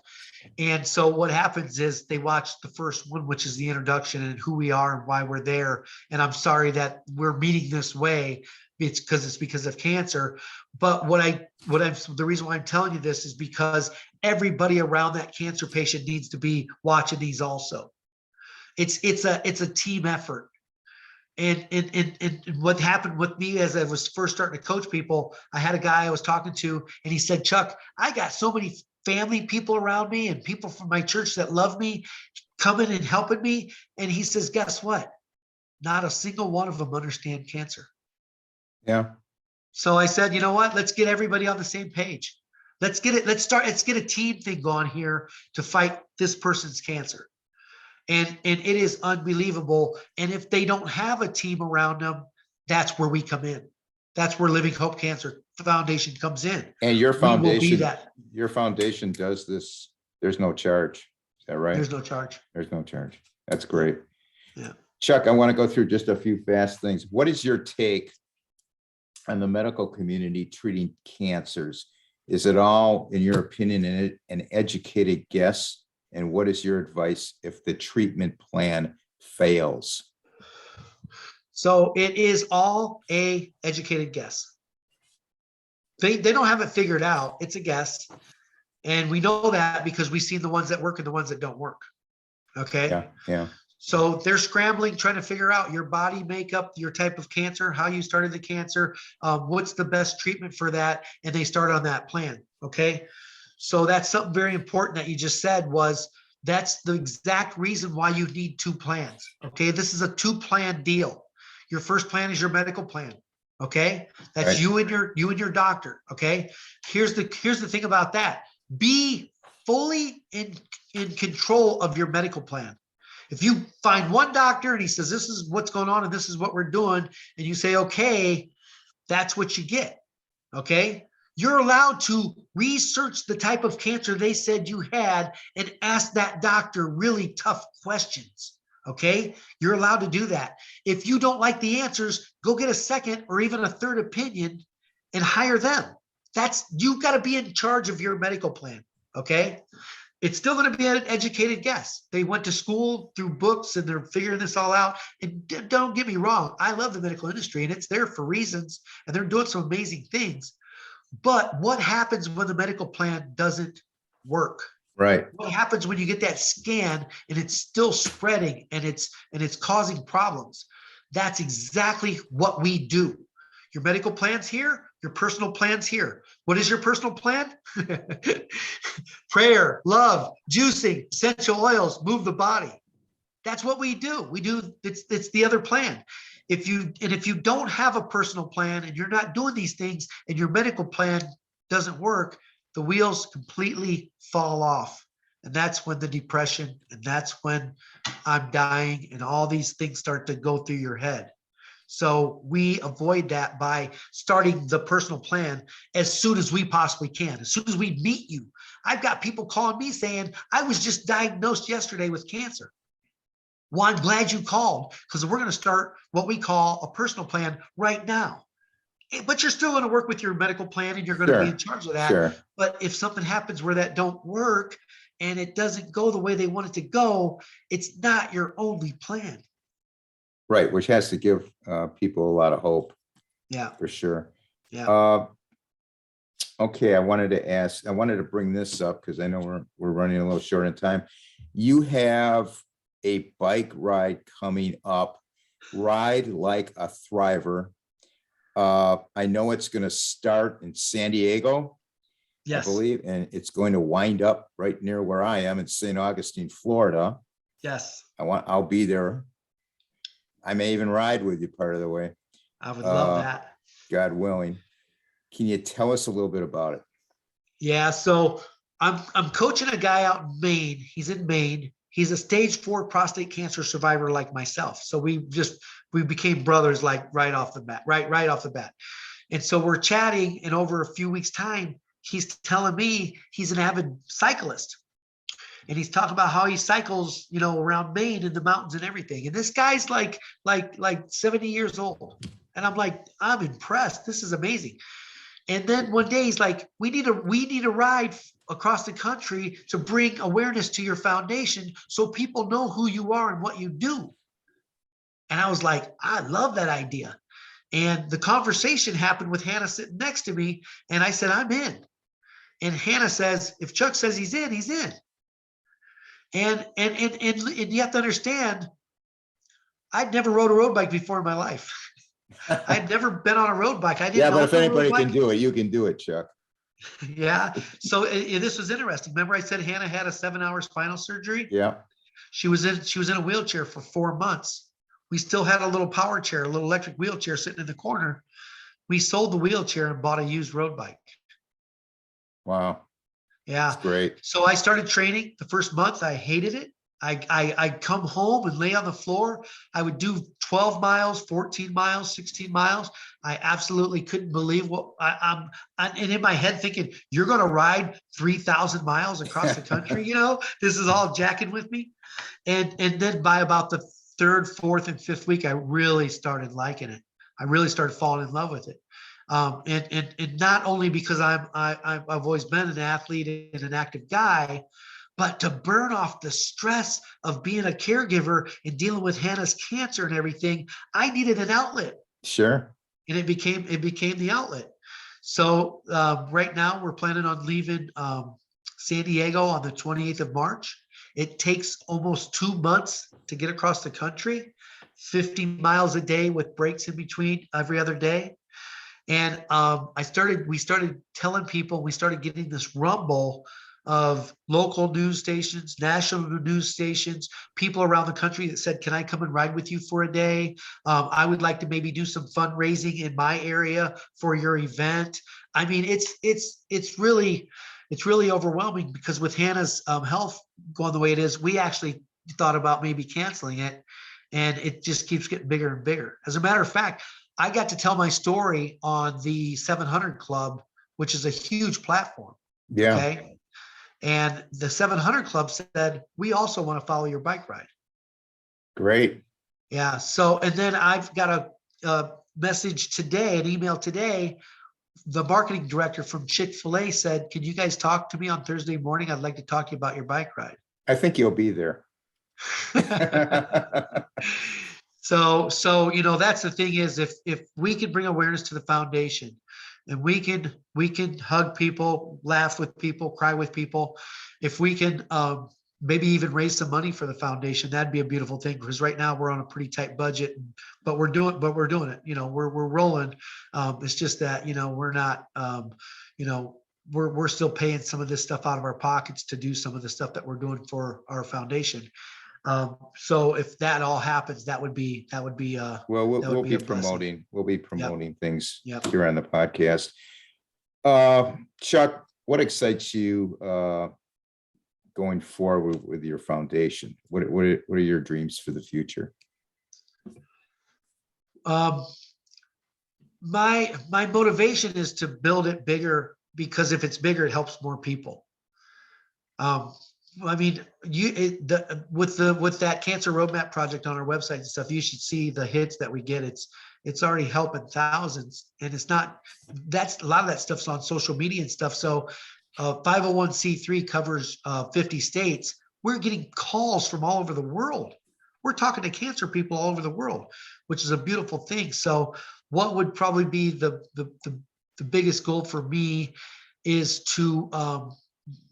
And so what happens is they watch the first one, which is the introduction and who we are and why we're there. And I'm sorry that we're meeting this way. It's because of cancer. But the reason why I'm telling you this is because everybody around that cancer patient needs to be watching these also. It's a team effort. And what happened with me as I was first starting to coach people, I had a guy I was talking to, and he said, Chuck, I got so many family people around me and people from my church that love me, coming and helping me. And he says, guess what? Not a single one of them understand cancer. Yeah. So I said, you know what? Let's get everybody on the same page. Let's get a team thing going here to fight this person's cancer. And it is unbelievable. And if they don't have a team around them, that's where we come in. That's where Living Hope Cancer Foundation comes in. And your foundation, that. Your foundation does this. There's no charge. Is that right? There's no charge. There's no charge. That's great. Yeah. Chuck, I want to go through just a few fast things. What is your take on the medical community treating cancers? Is it all, in your opinion, an educated guess? And what is your advice if the treatment plan fails? So it is all a educated guess. They don't have it figured out. It's a guess. And we know that because we've seen the ones that work and the ones that don't work. Okay. Yeah. Yeah. So they're scrambling, trying to figure out your body makeup, your type of cancer, how you started the cancer, what's the best treatment for that. And they start on that plan. Okay. So that's something very important that you just said, was that's the exact reason why you need 2 plans. Okay. This is a 2-plan deal. Your first plan is your medical plan. Okay. That's right. you and your doctor. Okay. Here's the thing about that. Be fully in control of your medical plan. If you find one doctor and he says, this is what's going on and this is what we're doing, and you say, okay, that's what you get. Okay. You're allowed to research the type of cancer they said you had and ask that doctor really tough questions. Okay. You're allowed to do that. If you don't like the answers, go get a second or even a third opinion and hire them. You've got to be in charge of your medical plan. Okay. It's still going to be an educated guess. They went to school through books and they're figuring this all out. And don't get me wrong. I love the medical industry and it's there for reasons and they're doing some amazing things. But what happens when the medical plan doesn't work? Right. What happens when you get that scan and it's still spreading and it's causing problems? That's exactly what we do. Your medical plan's here, your personal plan's here. What is your personal plan? Prayer, love, juicing, essential oils, move the body. That's what we do. It's the other plan. If you don't have a personal plan and you're not doing these things and your medical plan doesn't work, the wheels completely fall off. And that's when the depression, and that's when I'm dying, and all these things start to go through your head. So we avoid that by starting the personal plan as soon as we possibly can, as soon as we meet you. I've got people calling me saying, I was just diagnosed yesterday with cancer. Well, I'm glad you called, because we're going to start what we call a personal plan right now. But you're still going to work with your medical plan, and you're going to be in charge of that. Sure. But if something happens where that don't work and it doesn't go the way they want it to go, it's not your only plan. Right, which has to give people a lot of hope. Yeah, For sure. yeah. Okay, I wanted to bring this up because I know we're running a little short on time. You have a bike ride coming up, Ride Like a Thriver. I know it's going to start in San Diego, I Yes, believe, and it's going to wind up right near where I am in St. Augustine, Florida. yes. I'll be there. I may even ride with you part of the way, I would love that. God willing. Can you tell us a little bit about it? Yeah, so I'm coaching a guy out in Maine. He's in Maine. He's a stage 4 prostate cancer survivor like myself. So we became brothers like right off the bat. And so we're chatting, and over a few weeks' time, he's telling me he's an avid cyclist. And he's talking about how he cycles, around Maine in the mountains and everything. And this guy's like 70 years old. And I'm like, I'm impressed. This is amazing. And then one day he's like, we need a ride across the country to bring awareness to your foundation so people know who you are and what you do. And I was like, I love that idea. And the conversation happened with Hannah sitting next to me. And I said, I'm in. And Hannah says, if Chuck says he's in, he's in. And you have to understand, I'd never rode a road bike before in my life. I'd never been on a road bike. I didn't know. Yeah, but if anybody can do it, you can do it, Chuck. Yeah. So this was interesting. Remember I said Hannah had a 7-hour spinal surgery? Yeah. She was in a wheelchair for 4 months. We still had a little power chair, a little electric wheelchair sitting in the corner. We sold the wheelchair and bought a used road bike. Wow. Yeah. That's great. So I started training. The first month I hated it. I'd come home and lay on the floor. I would do 12 miles, 14 miles, 16 miles. I absolutely couldn't believe what I'm and in my head thinking, you're going to ride 3,000 miles across the country. This is all jacking with me. And then by about the 3rd, 4th, and 5th week, I really started liking it. I really started falling in love with it. And not only because I've always been an athlete and an active guy, but to burn off the stress of being a caregiver and dealing with Hannah's cancer and everything, I needed an outlet. Sure. And it became the outlet. So right now we're planning on leaving San Diego on the 28th of March. It takes almost 2 months to get across the country, 50 miles a day with breaks in between every other day. And we started telling people, we started getting this rumble of local news stations, national news stations, people around the country that said, can I come and ride with you for a day? I would like to maybe do some fundraising in my area for your event. I mean, it's really overwhelming, because with Hannah's health going the way it is, we actually thought about maybe canceling it, and it just keeps getting bigger and bigger. As a matter of fact, I got to tell my story on the 700 Club, which is a huge platform. Yeah. Okay. And the 700 Club said, we also want to follow your bike ride. Great. Yeah. So, and then I've got a message today, an email today. The marketing director from Chick-fil-A said, can you guys talk to me on Thursday morning? I'd like to talk to you about your bike ride. I think you'll be there. So, that's the thing is, if we can bring awareness to the foundation, and we can hug people, laugh with people, cry with people, if we can maybe even raise some money for the foundation. That'd be a beautiful thing, because right now we're on a pretty tight budget, but we're doing it. We're rolling. It's just that, we're not, we're still paying some of this stuff out of our pockets to do some of the stuff that we're doing for our foundation. So if that all happens, that would be Well, that we'll would be be a blessing. promoting things Yep. here on the podcast. Chuck, what excites you going forward with your foundation? What are your dreams for the future? My motivation is to build it bigger, because if it's bigger, it helps more people. I mean, with that cancer roadmap project on our website and stuff, you should see the hits that we get. It's already helping thousands, and that's a lot of that stuff's on social media and stuff. So 501c3 covers 50 states. We're getting calls from all over the world. We're talking to cancer people all over the world, which is a beautiful thing. So what would probably be the biggest goal for me is to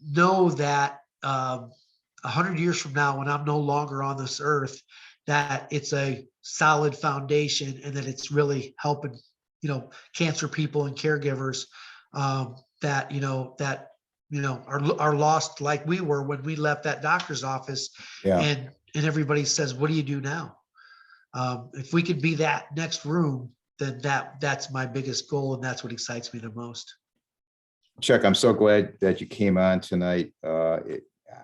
know that 100 years from now, when I'm no longer on this earth, that it's a solid foundation, and that it's really helping, cancer people and caregivers that are lost, like we were when we left that doctor's office. Yeah. And everybody says, what do you do now? If we could be that next room, then that's my biggest goal, and that's what excites me the most. Chuck, I'm so glad that you came on tonight.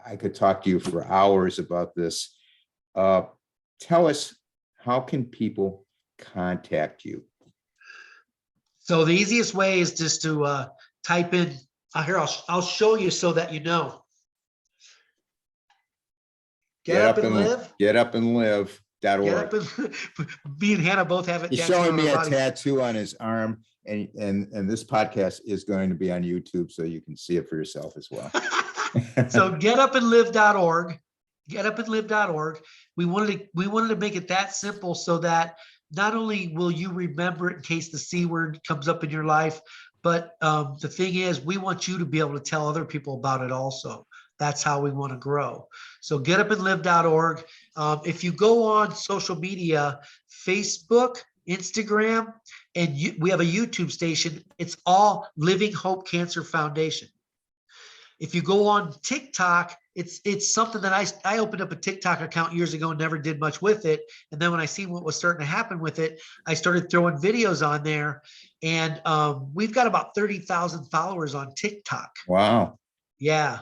I could talk to you for hours about this. Tell us, how can people contact you? So the easiest way is just to type in here. I'll show you so that you know. Get up and live. Getupandlive.org. Get up and me and Hannah both have it. He's showing me a tattoo on his arm, and this podcast is going to be on YouTube, so you can see it for yourself as well. So getupandlive.org. Getupandlive.org. We wanted to make it that simple, so that not only will you remember it in case the C word comes up in your life, but the thing is, we want you to be able to tell other people about it also. That's how we want to grow. So getupandlive.org. If you go on social media, Facebook, Instagram, and we have a YouTube station, it's all Living Hope Cancer Foundation. If you go on TikTok, it's something that I opened up a TikTok account years ago and never did much with it. And then when I seen what was starting to happen with it, I started throwing videos on there. And we've got about 30,000 followers on TikTok. Wow. Yeah.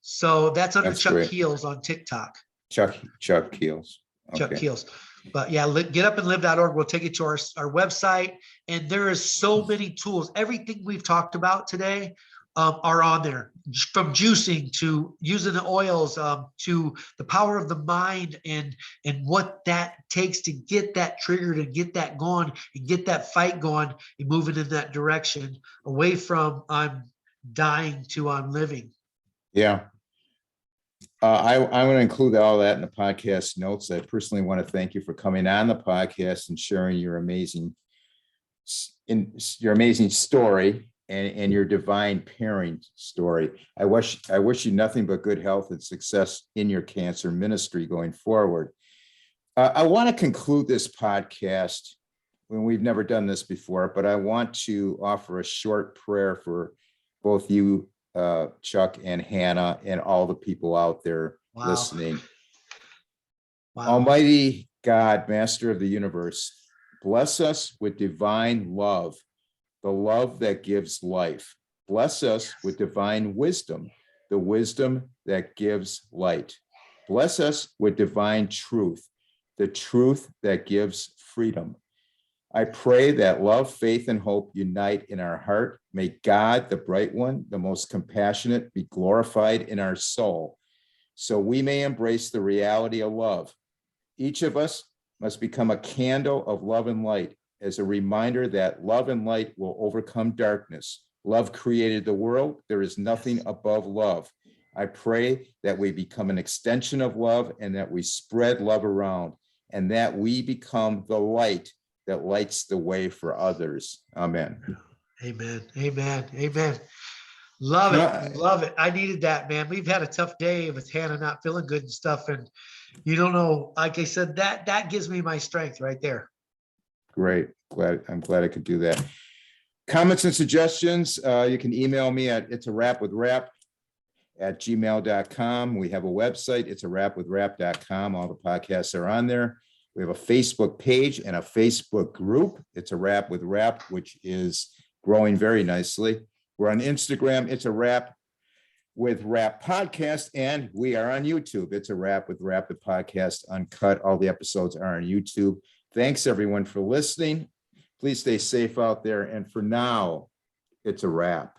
So that's under Chuck great. Keels on TikTok. Chuck Keels. Okay. Chuck Keels. But yeah, getupandlive.org will take you to our website. And there is so many tools. Everything we've talked about today are on there, from juicing to using the oils, to the power of the mind, and what that takes to get that triggered and get that going and get that fight going and moving in that direction, away from I'm dying to I'm living. Yeah. I want to include all that in the podcast notes. I personally want to thank you for coming on the podcast and sharing your amazing story and your divine pairing story. I wish you nothing but good health and success in your cancer ministry going forward. I want to conclude this podcast when we've never done this before, but I want to offer a short prayer for both you, Chuck, and Hannah, and all the people out there listening. Wow. Almighty God, Master of the universe, bless us with divine love, the love that gives life. Bless us with divine wisdom, the wisdom that gives light. Bless us with divine truth, the truth that gives freedom. I pray that love, faith, and hope unite in our heart. May God, the bright one, the most compassionate, be glorified in our soul, so we may embrace the reality of love. Each of us must become a candle of love and light, as a reminder that love and light will overcome darkness. Love created the world. There is nothing above love. I pray that we become an extension of love, and that we spread love around, and that we become the light that lights the way for others. Amen. Amen. Amen. Amen. Love Uh, it. Love it. I needed that, man. We've had a tough day with Hannah not feeling good and stuff. And you don't know, like I said, that gives me my strength right there. Great. I'm glad I could do that. Comments and suggestions, you can email me at it's a wrap with rap at gmail.com. We have a website, it's a wrap with rap.com. All the podcasts are on there. We have a Facebook page and a Facebook group. It's a wrap with rap, which is growing very nicely. We're on Instagram. It's a wrap with rap podcast, and we are on YouTube. It's a wrap with rap, the podcast uncut. All the episodes are on YouTube. Thanks everyone for listening. Please stay safe out there. And for now, it's a wrap.